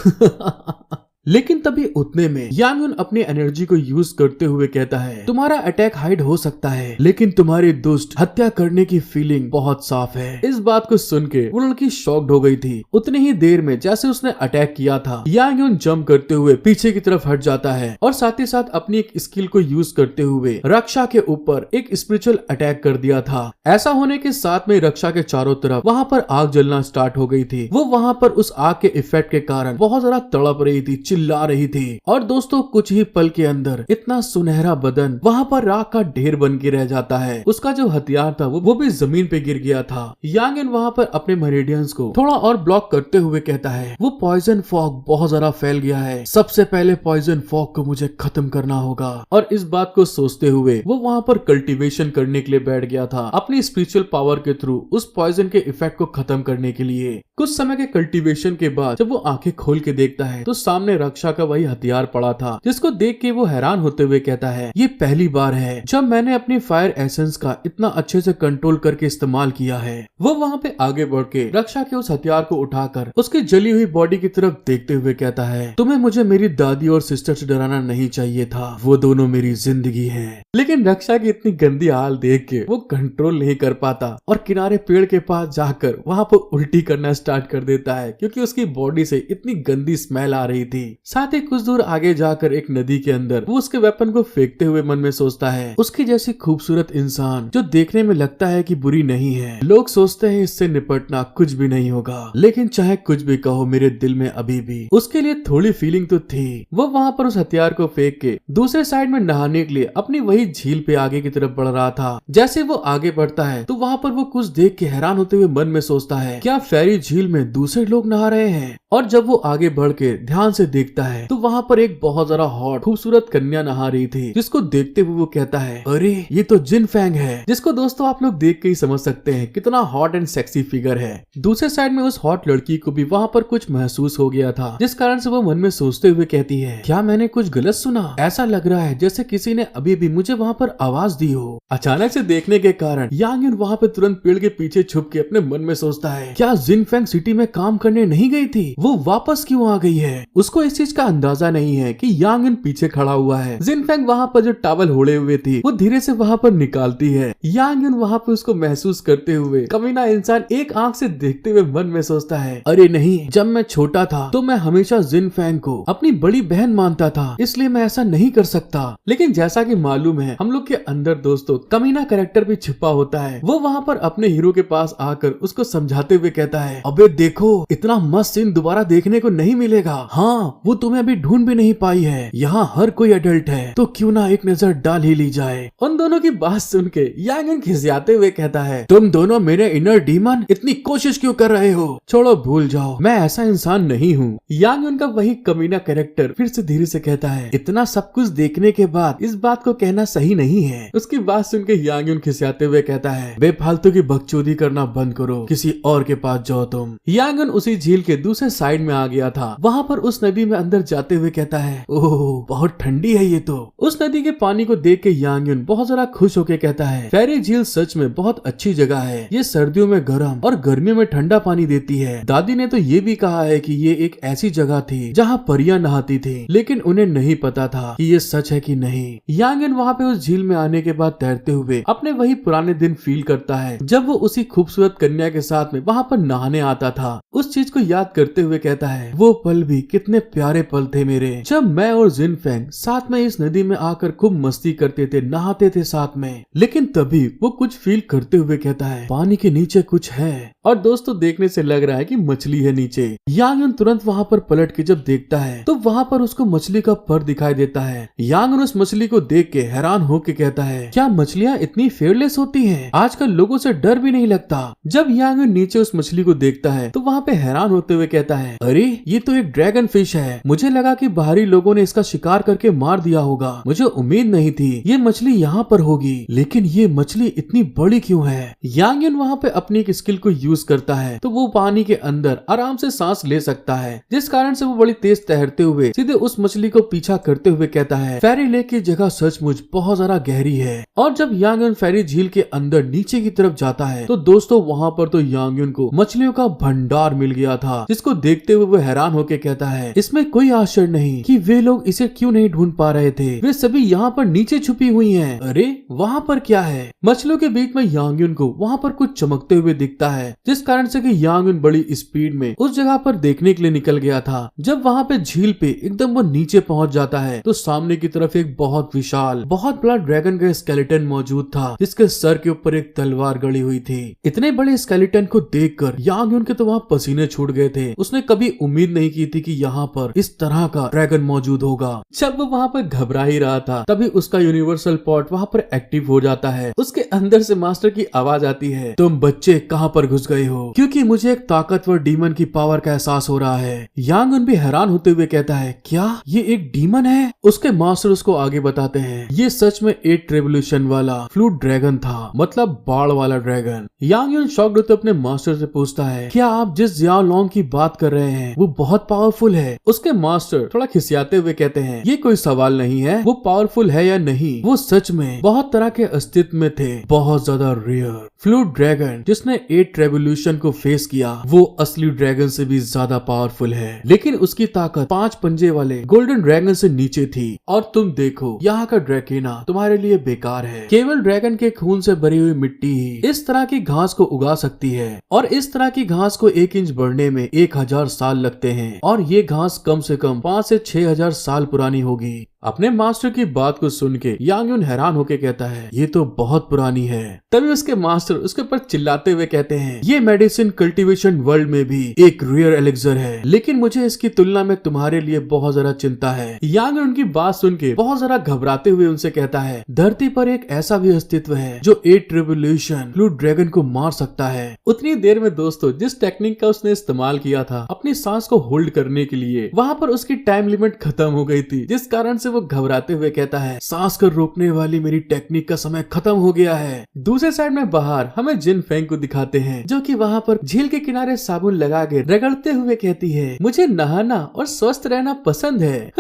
लेकिन तभी उतने में यांग यून अपनी एनर्जी को यूज करते हुए कहता है, तुम्हारा अटैक हाइड हो सकता है लेकिन तुम्हारी दुष्ट हत्या करने की फीलिंग बहुत साफ है। इस बात को सुन के वो लड़की शॉक्ड हो गई थी। उतनी ही देर में जैसे उसने अटैक किया था, यांग यून जंप करते हुए पीछे की तरफ हट जाता है और साथ ही साथ अपनी एक स्किल को यूज करते हुए रक्षा के ऊपर एक स्पिरिचुअल अटैक कर दिया था। ऐसा होने के साथ में रक्षा के चारों तरफ वहाँ पर आग जलना स्टार्ट हो गई थी। वो वहाँ पर उस आग के इफेक्ट के कारण बहुत ज्यादा तड़प रही थी, चिल्ला रही थी। और दोस्तों कुछ ही पल के अंदर इतना सुनहरा बदन वहाँ पर राख का ढेर बन के रह जाता है। उसका जो हथियार था वो भी जमीन पे गिर गया था। यांग यून वहाँ पर अपने मेरिडियंस को थोड़ा और ब्लॉक करते हुए कहता है, वो पॉइजन फॉग बहुत ज्यादा फैल गया है, सबसे पहले पॉइजन फॉग को मुझे खत्म करना होगा। और इस बात को सोचते हुए वो वहाँ पर कल्टीवेशन करने के लिए बैठ गया था, अपनी स्पिरिचुअल पावर के थ्रू उस पॉइजन के इफेक्ट को खत्म करने के लिए। कुछ समय के कल्टीवेशन के बाद जब वो आंखें खोल के देखता है तो सामने रक्षा का वही हथियार पड़ा था, जिसको देख के वो हैरान होते हुए कहता है, ये पहली बार है जब मैंने अपनी फायर एसेंस का इतना अच्छे से कंट्रोल करके इस्तेमाल किया है। वो वहाँ पे आगे बढ़ के रक्षा के उस हथियार को उठाकर उसकी जली हुई बॉडी की तरफ देखते हुए कहता है, तुम्हें मुझे मेरी दादी और सिस्टर से डराना नहीं चाहिए था, वो दोनों मेरी जिंदगी है। लेकिन रक्षा की इतनी गंदी हाल देख के वो कंट्रोल नहीं कर पाता और किनारे पेड़ के पास जाकर वहाँ पर उल्टी करना स्टार्ट कर देता है, क्योंकि उसकी बॉडी से इतनी गंदी स्मेल आ रही थी। साथ ही कुछ दूर आगे जाकर एक नदी के अंदर वो उसके वेपन को फेंकते हुए मन में सोचता है, उसकी जैसी खूबसूरत इंसान जो देखने में लगता है कि बुरी नहीं है। लोग सोचते हैं इससे निपटना कुछ भी नहीं होगा, लेकिन चाहे कुछ भी कहो मेरे दिल में अभी भी उसके लिए थोड़ी फीलिंग तो थी। वो वहाँ पर उस हथियार को फेंक के दूसरे साइड में नहाने के लिए अपनी वही झील पे आगे की तरफ बढ़ रहा था। जैसे वो आगे बढ़ता है तो वहाँ पर वो कुछ देख के हैरान होते हुए मन में सोचता है, क्या फेरी झील में दूसरे लोग नहा रहे हैं? और जब वो आगे बढ़ के ध्यान से देखता है तो वहाँ पर एक बहुत ज्यादा हॉट खूबसूरत कन्या नहा रही थी, जिसको देखते हुए वो कहता है, अरे ये तो जिन फैंग है, जिसको दोस्तों आप लोग देख के ही समझ सकते हैं कितना हॉट एंड सेक्सी फिगर है। दूसरे साइड में उस हॉट लड़की को भी वहाँ पर कुछ महसूस हो गया था, जिस कारण से वो मन में सोचते हुए कहती है, क्या मैंने कुछ गलत सुना? ऐसा लग रहा है जैसे किसी ने अभी भी मुझे वहाँ पर आवाज दी हो। अचानक से देखने के कारण यांग युन वहाँ पे तुरंत पेड़ के पीछे छुप के अपने मन में सोचता है, क्या जिन फैंग सिटी में काम करने नहीं गई थी? वो वापस क्यों आ गई है? उसको इस चीज का अंदाजा नहीं है कि यांग युन पीछे खड़ा हुआ है। जिन फैंग वहाँ पर जो टॉवल ओढ़े हुए थी वो धीरे से वहाँ पर निकालती है। यांग युन वहाँ पे उसको महसूस करते हुए कमीना इंसान एक आंख से देखते हुए मन में सोचता है, अरे नहीं, जब मैं छोटा था तो मैं हमेशा जिन फैंग को अपनी बड़ी बहन मानता था, इसलिए मैं ऐसा नहीं कर सकता। लेकिन जैसा कि मालूम है हम लोग के अंदर दोस्तों कमीना कैरेक्टर भी छिपा होता है। वो वहाँ पर अपने हीरो के पास आकर उसको समझाते हुए कहता है, अबे देखो इतना मस्त सीन दोबारा देखने को नहीं मिलेगा। हाँ, वो तुम्हें अभी ढूंढ भी नहीं पाई है। यहाँ हर कोई एडल्ट है, तो क्यों ना एक नजर डाल ही ली जाए। उन दोनों की बात सुन के यांग युन खिसियाते हुए कहता है, तुम दोनों मेरे इनर डीमन इतनी कोशिश क्यों कर रहे हो? छोड़ो, भूल जाओ, मैं ऐसा इंसान नहीं हूँ। यांग युन का वही कमीना कैरेक्टर फिर से धीरे से कहता है, इतना सब कुछ देखने के बाद इस बात को कहना सही नहीं है। उसकी बात सुन के यांग युन खिसियाते हुए कहता है, बेफालतू की बकचोदी करना बंद करो, किसी और के पास जाओ तुम। यांग युन उसी झील के दूसरे साइड में आ गया था। वहाँ पर उस नदी में अंदर जाते हुए कहता है, ओह बहुत ठंडी है ये तो। उस नदी के पानी को देख के यांग युन बहुत ज्यादा खुश होके कहता है, फेरी झील सच में बहुत अच्छी जगह है। ये सर्दियों में गर्म और गर्मियों में ठंडा पानी देती है। दादी ने तो ये भी कहा है कि ये एक ऐसी जगह थी जहाँ परियां नहाती थी, लेकिन उन्हें नहीं पता था कि ये सच है कि नहीं। यांग युन वहाँ पे उस झील में आने के बाद तैरते हुए अपने वही पुराने दिन फील करता है, जब वो उसी खूबसूरत कन्या के साथ में वहाँ पर नहाने आता था। उस चीज को याद करते हुए कहता है, वो पल भी कितने प्यारे पल थे मेरे, जब मैं और जिन फैंग साथ में इस नदी में आकर खूब मस्ती करते थे, नहाते थे साथ में। लेकिन तभी वो कुछ फील करते हुए कहता है, पानी के नीचे कुछ है। और दोस्तों देखने से लग रहा है कि मछली है नीचे। यांग युन तुरंत वहाँ पर पलट के जब देखता है तो वहाँ पर उसको मछली का पर दिखाई देता है। यांग युन उस मछली को देख के हैरान होके कहता है, क्या मछलियाँ इतनी फेयरलेस होती हैं? आजकल लोगों से डर भी नहीं लगता। जब यांग युन नीचे उस मछली को देखता है तो वहाँ पे हैरान होते हुए कहता है, अरे ये तो एक ड्रैगन फिश है। मुझे लगा कि बाहरी लोगों ने इसका शिकार करके मार दिया होगा। मुझे उम्मीद नहीं थी ये मछली यहाँ पर होगी, लेकिन ये मछली इतनी बड़ी क्यों है? यांग युन वहाँ पे अपनी एक स्किल को यूज करता है तो वो पानी के अंदर आराम से सांस ले सकता है, जिस कारण से वो बड़ी तेज तैरते हुए सीधे उस मछली को पीछा करते हुए कहता है, फेरी लेक की जगह सचमुच बहुत ज्यादा गहरी है। और जब यांग युन फेरी झील के अंदर नीचे की तरफ जाता है तो दोस्तों वहाँ पर तो यांग युन को मछलियों का भंडार मिल गया था, जिसको देखते हुए वो हैरान होके कहता है, इसमें कोई आश्चर्य नहीं कि वे लोग इसे क्यों नहीं ढूंढ पा रहे थे। वे सभी यहाँ पर नीचे छुपी हुई हैं। अरे वहाँ पर क्या है? मछलियों के बीच में यांग युन को वहाँ पर कुछ चमकते हुए दिखता है, जिस कारण से कि यांग युन बड़ी स्पीड में उस जगह पर देखने के लिए निकल गया था। जब वहाँ पे झील पे एकदम वो नीचे पहुँच जाता है तो सामने की तरफ एक बहुत विशाल बहुत बड़ा ड्रैगन का स्केलेटन मौजूद था, जिसके सर के ऊपर एक तलवार गड़ी हुई थी। इतने बड़े स्केलेटन को देखकर यांग युन के तो वहाँ पसीने छूट गए थे। उसने कभी उम्मीद नहीं की थी कि यहाँ पर इस तरह का ड्रैगन मौजूद होगा। जब वो वहाँ पर घबरा ही रहा था तभी उसका यूनिवर्सल पॉट वहाँ पर एक्टिव हो जाता है। उसके अंदर से मास्टर की आवाज आती है, तुम बच्चे कहाँ पर घुस गए हो? क्योंकि मुझे एक ताकतवर डीमन की पावर का एहसास हो रहा है। यांग युन भी हैरान होते हुए कहता है, क्या ये एक डीमन है? उसके मास्टर उसको आगे बताते हैं, ये सच में 8 रेवोल्यूशन वाला फ्लूट ड्रैगन था, मतलब बाढ़ वाला ड्रैगन। यांग युन शॉक्ड होते अपने मास्टर से पूछता है, क्या आप जिस जियाओ लॉन्ग की बात कर रहे हैं वो बहुत पावरफुल है? उसके मास्टर थोड़ा खिसियाते हुए कहते हैं, ये कोई सवाल नहीं है वो पावरफुल है या नहीं, वो सच में बहुत तरह के अस्तित्व में थे, बहुत ज्यादा रेयर। फ्लूट ड्रैगन जिसने 8 रेवोल्यूशन को फेस किया वो असली ड्रैगन से भी ज्यादा पावरफुल है, लेकिन उसकी ताकत 5 पंजे वाले गोल्डन ड्रैगन से नीचे थी। और तुम देखो यहाँ का ड्रैकेना तुम्हारे लिए बेकार है। केवल ड्रैगन के खून से भरी हुई मिट्टी ही इस तरह की घास को उगा सकती है, और इस तरह की घास को 1 इंच बढ़ने में 1000 साल लगते हैं, और ये घास कम से कम 5 से 6 हजार साल पुरानी होगी। अपने मास्टर की बात को सुन के यांग यून हैरान होके कहता है, ये तो बहुत पुरानी है। तभी उसके मास्टर उसके ऊपर चिल्लाते हुए कहते हैं, ये मेडिसिन कल्टीवेशन वर्ल्ड में भी एक रेयर एलिक्सर है, लेकिन मुझे इसकी तुलना में तुम्हारे लिए बहुत ज्यादा चिंता है। यांग यून उनकी बात सुन के बहुत ज्यादा घबराते हुए उनसे कहता है, धरती पर एक ऐसा भी अस्तित्व है जो 8 रेवोल्यूशन ब्लू ड्रैगन को मार सकता है। उतनी देर में दोस्तों जिस टेक्निक का उसने इस्तेमाल किया था अपनी सांस को होल्ड करने के लिए, वहाँ पर उसकी टाइम लिमिट खत्म हो गई थी, जिस कारण से वो घबराते हुए कहता है, सांस को रोकने वाली मेरी टेक्निक का समय खत्म हो गया है। दूसरे साइड में बाहर हमें जिन फेंग को दिखाते हैं, जो कि वहाँ पर झील के किनारे साबुन लगा के रगड़ते हुए कहती है, मुझे नहाना और स्वस्थ रहना पसंद है।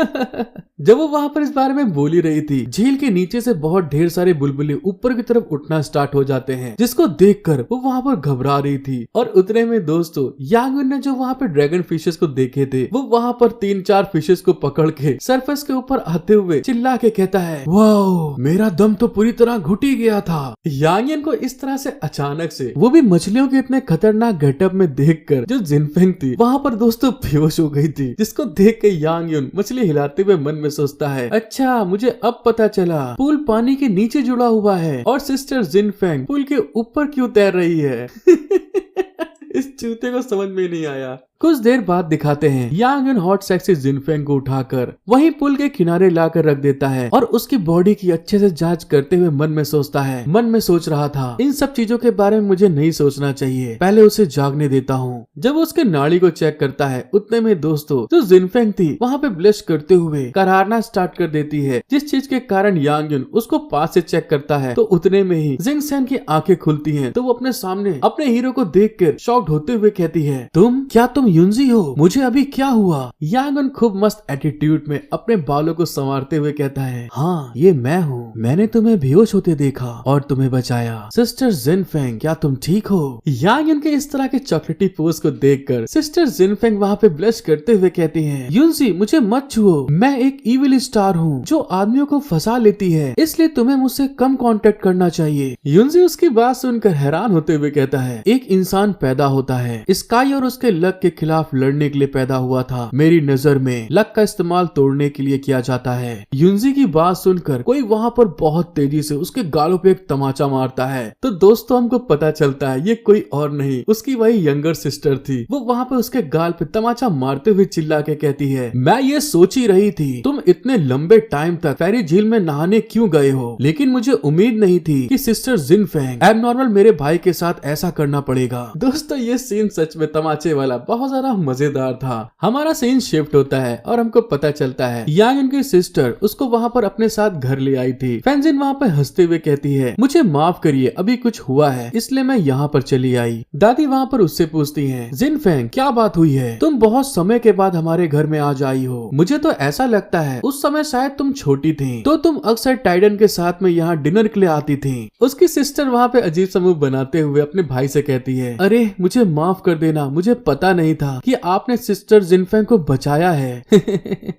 जब वो वहाँ पर इस बारे में बोली रही थी, झील के नीचे से बहुत ढेर सारे बुलबुले ऊपर की तरफ उठना स्टार्ट हो जाते हैं, जिसको देखकर वो वहाँ पर घबरा रही थी। और उतने में दोस्तों यांग यून ने जो वहाँ पे ड्रैगन फिशेस को देखे थे, वो वहाँ पर 3-4 फिशेस को पकड़ के सरफेस के ऊपर आते हुए चिल्ला के कहता है, वाओ, मेरा दम तो पूरी तरह घुट ही गया था। यांग यून को इस तरह से अचानक से, वो भी मछलियों के इतने खतरनाक गेटअप में देखकर जो जिनफेंग थी वहाँ पर दोस्तों बेहोश हो गई थी, जिसको देख के यांग यून मछली हिलाते हुए मन में सोचता है, अच्छा मुझे अब पता चला पुल पानी के नीचे जुड़ा हुआ है और सिस्टर जिनफेंग पुल के ऊपर क्यों तैर रही है। इस चूते को समझ में नहीं आया। कुछ देर बाद दिखाते हैं यांग यून हॉट सेक्सी जिनफेंग को उठाकर वहीं पुल के किनारे लाकर रख देता है और उसकी बॉडी की अच्छे से जांच करते हुए मन में सोच रहा था, इन सब चीजों के बारे में मुझे नहीं सोचना चाहिए, पहले उसे जागने देता हूँ। जब उसके नाड़ी को चेक करता है, उतने में दोस्तों जो जिनफेंग थी वहाँ पे ब्लश करते हुए करारना स्टार्ट कर देती है, जिस चीज के कारण यांग यून उसको पास से चेक करता है। तो उतने में ही जिंग सैन की आंखें खुलती है, तो वो अपने सामने अपने हीरो को देख कर शॉक्ड होते हुए कहती है, क्या तुम युनजी हो? मुझे अभी क्या हुआ? यांग यून खूब मस्त एटीट्यूड में अपने बालों को संवारते हुए कहता है, हाँ ये मैं हूँ, मैंने तुम्हें बेहोश होते देखा और तुम्हें बचाया। सिस्टर जिनफेंग, क्या तुम ठीक हो? यांग यून के इस तरह के चॉकलेटी पोज को देखकर सिस्टर जिनफेंग वहाँ पे ब्लश करते हुए कहती है, युनजी मुझे मत छुओ, मैं एक इविल स्टार हूँ जो आदमियों को फंसा लेती है, इसलिए तुम्हें मुझसे कम कांटेक्ट करना चाहिए। युनजी उसकी बात सुनकर हैरान होते हुए कहता है, एक इंसान पैदा होता है, स्काई और उसके लक के खिलाफ लड़ने के लिए पैदा हुआ था। मेरी नजर में लक का इस्तेमाल तोड़ने के लिए किया जाता है। युनजी की बात सुनकर कोई वहाँ पर बहुत तेजी से उसके गालों पे एक तमाचा मारता है। तो दोस्तों हमको पता चलता है ये कोई और नहीं, उसकी वही यंगर सिस्टर थी। वो वहाँ पे उसके गाल पे तमाचा मारते हुए चिल्ला के कहती है, मैं ये सोच ही रही थी तुम इतने लंबे टाइम तक फेरी झील में नहाने क्यों गए हो, लेकिन मुझे उम्मीद नहीं थी कि सिस्टर जिनफेंग एबनॉर्मल मेरे भाई के साथ ऐसा करना पड़ेगा। दोस्तों ये सीन सच में तमाचे वाला बहुत ज्यादा मजेदार था। हमारा सीन शिफ्ट होता है और हमको पता चलता है यांग यून की सिस्टर उसको वहाँ पर अपने साथ घर ले आई थी। फैंजिन वहाँ पर हंसते हुए कहती है, मुझे माफ करिए अभी कुछ हुआ है इसलिए मैं यहाँ पर चली आई। दादी वहाँ पर उससे पूछती है, जिनफेंग क्या बात हुई है, तुम बहुत समय के बाद हमारे घर में आज आई हो। मुझे तो ऐसा लगता है उस समय शायद तुम छोटी थी, तो तुम अक्सर टाइडन के साथ में यहाँ डिनर के लिए आती थी। उसकी सिस्टर वहाँ पे अजीब सा मुंह बनाते हुए अपने भाई से कहती है, अरे मुझे माफ कर देना, मुझे पता नहीं था कि आपने सिस्टर जिनफेंग को बचाया है।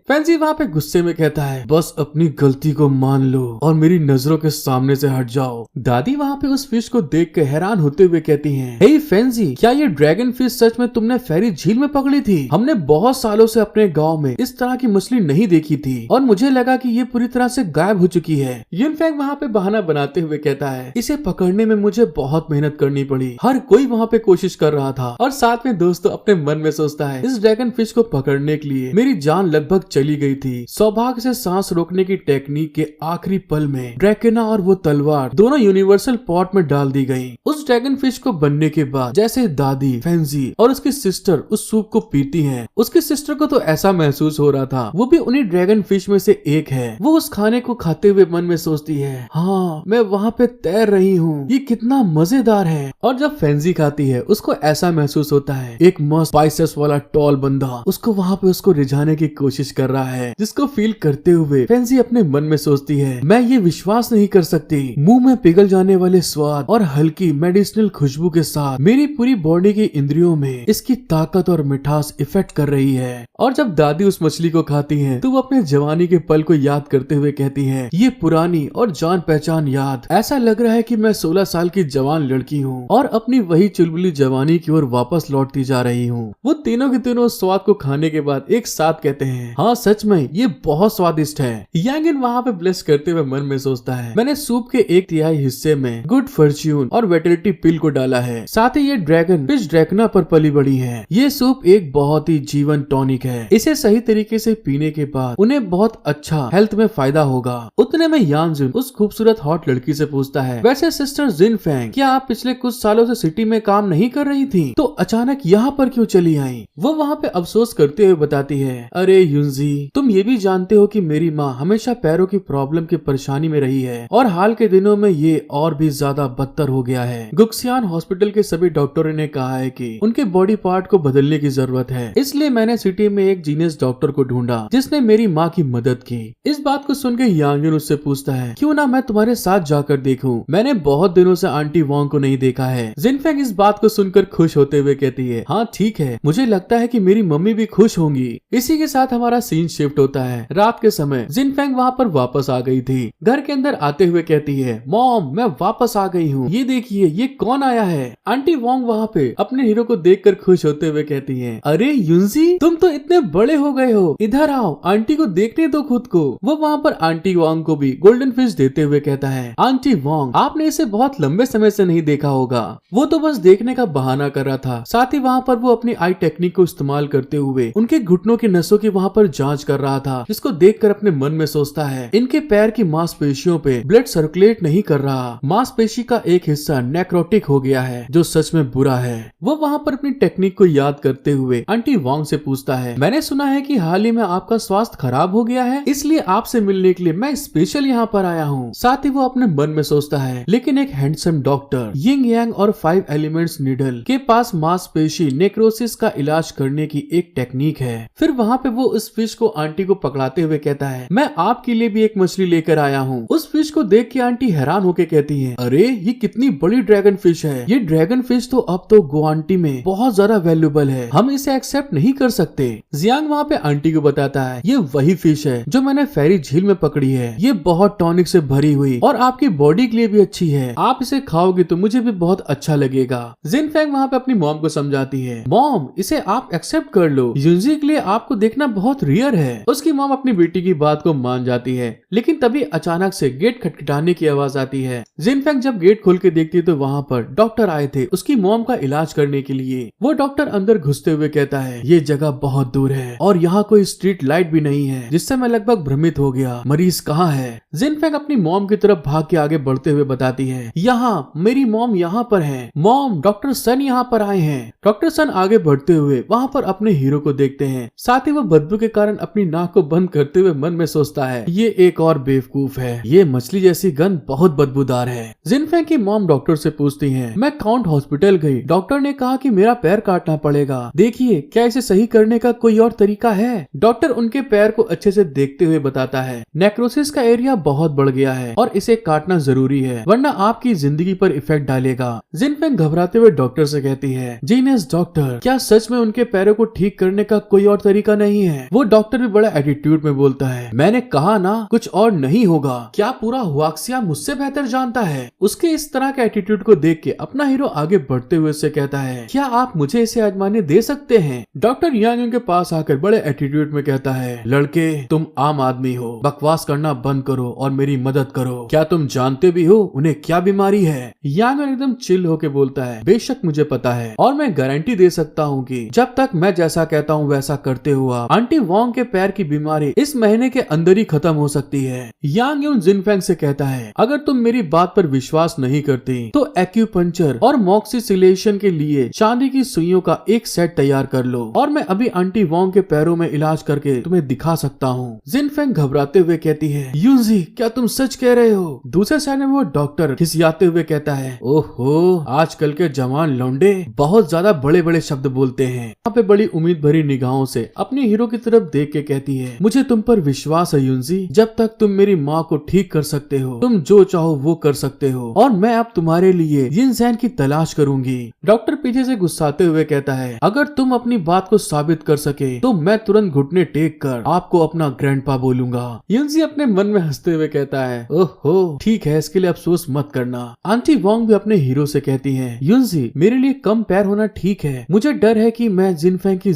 फैंजी वहाँ पे गुस्से में कहता है, बस अपनी गलती को मान लो और मेरी नजरों के सामने से हट जाओ। दादी वहाँ पे उस फिश को देख के हैरान होते हुए कहती हैं, हे फैंजी, क्या ये ड्रैगन फिश सच में तुमने फेरी झील में पकड़ी थी? हमने बहुत सालों से अपने गाँव में इस तरह की मछली नहीं देखी थी और मुझे लगा कि ये पूरी तरह से गायब हो चुकी है। युनफेंग वहाँ पे बहाना बनाते हुए कहता है, इसे पकड़ने में मुझे बहुत मेहनत करनी पड़ी, हर कोई वहाँ पे कोशिश कर रहा था और साथ में दोस्तों अपने मन में सोचता है, इस ड्रैगन फिश को पकड़ने के लिए मेरी जान लगभग चली गई थी। सौभाग्य से सांस रोकने की टेक्निक के आखिरी पल में ड्रैकेना और वो तलवार दोनों यूनिवर्सल पॉट में डाल दी गई। उस ड्रैगन फिश को बनने के बाद जैसे दादी, फैंजी और उसकी सिस्टर उस सूप को पीती हैं, उसकी सिस्टर को तो ऐसा महसूस हो रहा था वो भी उन्हीं ड्रैगन फिश में से एक है। वो उस खाने को खाते हुए मन में सोचती है, हाँ मैं वहाँ पे तैर रही हूँ, ये कितना मजेदार है। और जब फैंजी खाती है उसको ऐसा महसूस होता है एक मस्त बाइसेप्स वाला टॉल बंदा उसको वहाँ पे उसको रिझाने की कोशिश कर रहा है, जिसको फील करते हुए फैंसी अपने मन में सोचती है, मैं ये विश्वास नहीं कर सकती, मुंह में पिघल जाने वाले स्वाद और हल्की मेडिसिनल खुशबू के साथ मेरी पूरी बॉडी की इंद्रियों में इसकी ताकत और मिठास इफेक्ट कर रही है। और जब दादी उस मछली को खाती है तो वो अपने जवानी के पल को याद करते हुए कहती है, ये पुरानी और जान पहचान याद, ऐसा लग रहा है कि मैं 16 साल की जवान लड़की हूँ और अपनी वही चुलबुली जवानी की ओर वापस लौटती जा रही हूँ। हूँ। वो तीनों के तीनों स्वाद को खाने के बाद एक साथ कहते हैं, हाँ सच में ये बहुत स्वादिष्ट है। यांगिन वहाँ पे ब्लेस करते हुए मन में सोचता है, मैंने सूप के 1/3 हिस्से में गुड फॉर्च्यून और वेटलिटी पिल को डाला है, साथ ही ये ड्रैगन फिश ड्रैगना पर पली बड़ी है। ये सूप एक बहुत ही जीवन टॉनिक है, इसे सही तरीके से पीने के बाद उन्हें बहुत अच्छा हेल्थ में फायदा होगा। उतने में यांजुन उस खूबसूरत हॉट लड़की से पूछता है, वैसे सिस्टर जिनफेंग, क्या आप पिछले कुछ सालों से सिटी में काम नहीं कर रही थी, तो अचानक यहाँ पर क्यों चली आई? वो वहाँ पे अफसोस करते हुए बताती है, अरे युनजी, तुम ये भी जानते हो कि मेरी माँ हमेशा पैरों की प्रॉब्लम की परेशानी में रही है और हाल के दिनों में ये और भी ज्यादा बदतर हो गया है। गुक्सियान हॉस्पिटल के सभी डॉक्टरों ने कहा है कि उनके बॉडी पार्ट को बदलने की जरूरत है, इसलिए मैंने सिटी में एक जीनियस डॉक्टर को ढूंढा जिसने मेरी माँ की मदद की। इस बात को सुन के यांगिन उससे पूछता है, क्यों ना मैं तुम्हारे साथ जाकर देखूं, मैंने बहुत दिनों से आंटी वोंग को नहीं देखा है। जिनफेंग इस बात को सुनकर खुश होते हुए कहती है, हाँ ठीक है, मुझे लगता है कि मेरी मम्मी भी खुश होंगी। इसी के साथ हमारा सीन शिफ्ट होता है रात के समय। जिनफेंग वहाँ पर वापस आ गई थी। घर के अंदर आते हुए कहती है, मॉम मैं वापस आ गई हूँ, ये देखिए ये कौन आया है। आंटी वोंग वहाँ पे अपने हीरो को देखकर खुश होते हुए कहती है, अरे युनजी, तुम तो इतने बड़े हो गए हो, इधर आओ, आंटी को देखने दो खुद को। वो वहाँ पर आंटी वोंग को भी गोल्डन फिश देते हुए कहता है, आंटी वोंग, आपने इसे बहुत लंबे समय से नहीं देखा होगा, वो तो बस देखने का बहाना कर रहा था। साथ ही वहाँ पर वो अपनी आई टेक्निक को इस्तेमाल करते हुए उनके घुटनों की नसों की वहाँ पर जांच कर रहा था, जिसको देखकर अपने मन में सोचता है, इनके पैर की मांसपेशियों पे ब्लड सर्कुलेट नहीं कर रहा, मांसपेशी का एक हिस्सा नेक्रोटिक हो गया है, जो सच में बुरा है। वो वहाँ पर अपनी टेक्निक को याद करते हुए आंटी वोंग से पूछता है, मैंने सुना है कि हाल ही में आपका स्वास्थ्य खराब हो गया है, इसलिए आपसे मिलने के लिए मैं स्पेशल यहाँ पर आया हूँ। साथ ही वो अपने मन में सोचता है, लेकिन एक हैंडसम डॉक्टर यिंग यांग और 5 एलिमेंट्स नीडल के पास मांसपेशी नेक्रोसिस का इलाज करने की एक टेक्निक है। फिर वहाँ पे वो उस फिश को आंटी को पकड़ाते हुए कहता है, मैं आपके लिए भी एक मछली लेकर आया हूँ। उस फिश को देख के आंटी हैरान होके कहती है, अरे ये कितनी बड़ी ड्रैगन फिश है, ये ड्रैगन फिश तो अब तो गुवाहाटी में बहुत ज्यादा वैल्यूएबल है, हम इसे एक्सेप्ट नहीं कर सकते। जियांग वहाँ पे आंटी को बताता है, ये वही फिश है जो मैंने फेरी झील में पकड़ी है, ये बहुत टॉनिक से भरी हुई और आपकी बॉडी के लिए भी अच्छी है, आप इसे खाओगे तो मुझे भी बहुत अच्छा लगेगा। जिनफेंग वहाँ पे अपनी मॉम को समझाती है, मॉम इसे आप एक्सेप्ट कर लो, युनजी के लिए आपको देखना बहुत रियर है। उसकी मॉम अपनी बेटी की बात को मान जाती है, लेकिन तभी अचानक से गेट खटखटाने की आवाज आती है। जिनफेंग जब गेट खोल के देखती है तो वहाँ पर डॉक्टर आए थे उसकी मॉम का इलाज करने के लिए। वो डॉक्टर अंदर घुसते हुए कहता है, ये जगह बहुत दूर है और यहाँ कोई स्ट्रीट लाइट भी नहीं है, जिससे मैं लगभग भ्रमित हो गया, मरीज कहाँ है। जिनफेंग अपनी मॉम की तरफ भाग के आगे बढ़ते हुए बताती है, यहाँ मेरी मॉम यहाँ पर है, मॉम डॉक्टर सन यहाँ पर आए हैं। डॉक्टर सन आगे बढ़ते हुए वहाँ पर अपने हीरो को देखते हैं, साथ ही वो बदबू के कारण अपनी नाक को बंद करते हुए मन में सोचता है, ये एक और बेवकूफ है, ये मछली जैसी गंध बहुत बदबूदार है। जिनफेंग की मॉम डॉक्टर से पूछती है, मैं काउंट हॉस्पिटल गई, डॉक्टर ने कहा कि मेरा पैर काटना पड़ेगा, देखिए क्या इसे सही करने का कोई और तरीका है। डॉक्टर उनके पैर को अच्छे से देखते हुए बताता है, नेक्रोसिस का एरिया बहुत बढ़ गया है और इसे काटना जरूरी है, वरना आपकी जिंदगी पर इफेक्ट डालेगा। जिनफेंग घबराते हुए डॉक्टर से कहती है, जीनियस डॉक्टर, क्या सच में उनके पैरों को ठीक करने का कोई और तरीका नहीं है? वो डॉक्टर भी बड़ा एटीट्यूड में बोलता है, मैंने कहा ना कुछ और नहीं होगा, क्या पूरा हुआक्सिया मुझसे बेहतर जानता है? उसके इस तरह के एटीट्यूड को देख के अपना हीरो आगे बढ़ते हुए उससे कहता है, क्या आप मुझे इसे आजमाने दे सकते हैं? डॉक्टर यांग के पास आकर बड़े एटीट्यूड में कहता है, लड़के तुम आम आदमी हो, बकवास करना बंद करो और मेरी मदद करो, क्या तुम जानते भी हो उन्हें क्या बीमारी है? यांग एकदम चिल होके बोलता है, बेशक मुझे पता है और मैं गारंटी दे सकता हूँ कि जब तक मैं जैसा कहता हूँ वैसा करते हुआ आंटी वोंग के पैर की बीमारी इस महीने के अंदर ही खत्म हो सकती है। यांग यून जिनफेंग से कहता है, अगर तुम मेरी बात पर विश्वास नहीं करती तो एक्यूपंक्चर और मॉक्सिसिलेशन के लिए चांदी की सुइयों का एक सेट तैयार कर लो और मैं अभी आंटी वोंग के पैरों में इलाज करके तुम्हें दिखा सकता हूँ। जिनफेंग घबराते हुए कहती है, युनजी क्या तुम सच कह रहे हो? दूसरे साइड में वो डॉक्टर खिसियाते हुए कहता है, ओहो आजकल के जवान लौंडे बहुत ज्यादा बड़े बड़े शब्द बोलते हैं। यहाँ पे बड़ी उम्मीद भरी निगाहों से अपने हीरो की तरफ देख के कहती है, मुझे तुम पर विश्वास है युनजी, जब तक तुम मेरी माँ को ठीक कर सकते हो तुम जो चाहो वो कर सकते हो और मैं अब तुम्हारे लिए जिनसैन की तलाश करूंगी। डॉक्टर पीछे से गुस्साते हुए कहता है, अगर तुम अपनी बात को साबित कर सके तो मैं तुरंत घुटने टेक कर आपको अपना ग्रैंडपा बोलूंगा। युनजी अपने मन में हंसते हुए कहता है, ओहो ठीक है, इसके लिए अफसोस मत करना। आंटी वोंग भी अपने हीरो से कहती है, युनजी मेरे लिए कम पैर होना ठीक है, मुझे डर है कि मैं जिनफेंग की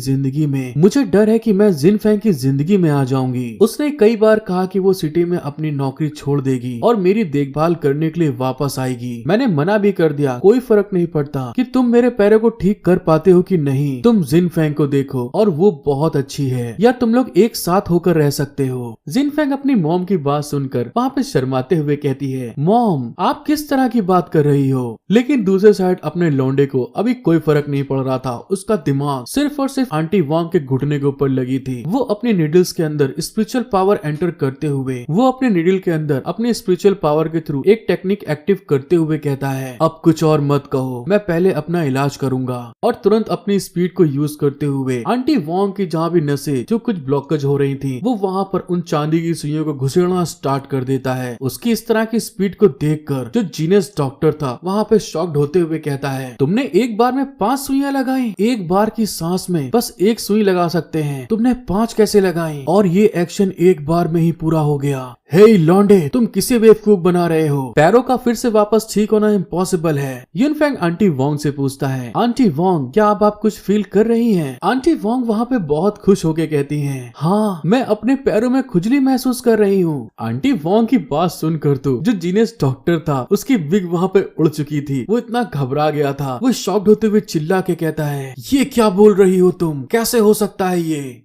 जिंदगी में आ जाऊंगी। उसने कई बार कहा कि वो सिटी में अपनी नौकरी छोड़ देगी और मेरी देखभाल करने के लिए वापस आएगी। मैंने मना भी कर दिया, कोई फर्क नहीं पड़ता कि तुम मेरे पैरों को ठीक कर पाते हो कि नहीं, तुम जिनफेंग को देखो और वो बहुत अच्छी है, या तुम लोग एक साथ होकर रह सकते हो। जिनफेंग अपनी मॉम की बात सुनकर वहाँ पे शर्माते हुए कहती है, मॉम आप किस तरह की बात कर रही हो। लेकिन दूसरे साइड अपने लौंडे को अभी कोई फर्क नहीं पड़ रहा था। उसका दिमाग सिर्फ और सिर्फ आंटी वांग के घुटने के ऊपर लगी थी। वो अपनी नीडल्स के अंदर स्पिरिचुअल पावर एंटर करते हुए वो अपने नीडल के अंदर अपने स्पिरिचुअल पावर के थ्रू एक टेक्निक एक्टिव करते हुए कहता है, अब कुछ और मत कहो, मैं पहले अपना इलाज करूंगा। और तुरंत अपनी स्पीड को यूज करते हुए आंटी वांग की जहाँ भी नसें जो कुछ ब्लॉकेज हो रही थी, वो वहाँ पर उन चांदी की सुइयों को घुसेड़ना स्टार्ट कर देता है। उसकी इस तरह की स्पीड को देखकर जो जीनियस डॉक्टर था वहाँ पे शॉक्ड होते हुए कहता है, तुमने एक बार में 5 सुइयां लगाई? एक बार की सांस में बस 1 सुई लगा सकते हैं, तुमने 5 कैसे लगाई? और ये एक्शन एक बार में ही पूरा हो गया। हे लौंडे, तुम किसे बेवकूफ बना रहे हो? पैरों का फिर से वापस ठीक होना इम्पॉसिबल है। युनफेंग आंटी वांग से पूछता है, आंटी वांग क्या अब आप कुछ फील कर रही हैं? आंटी वांग वहाँ पे बहुत खुश होके कहती हैं, हाँ मैं अपने पैरों में खुजली महसूस कर रही हूँ। आंटी वांग की बात सुनकर तो जो जीनियस डॉक्टर था उसकी विग वहाँ पे उड़ चुकी थी। वो इतना घबरा गया था, वो शॉक्ड होते हुए चिल्ला के कहता है, ये क्या बोल रही हो तुम? कैसे हो सकता है ये?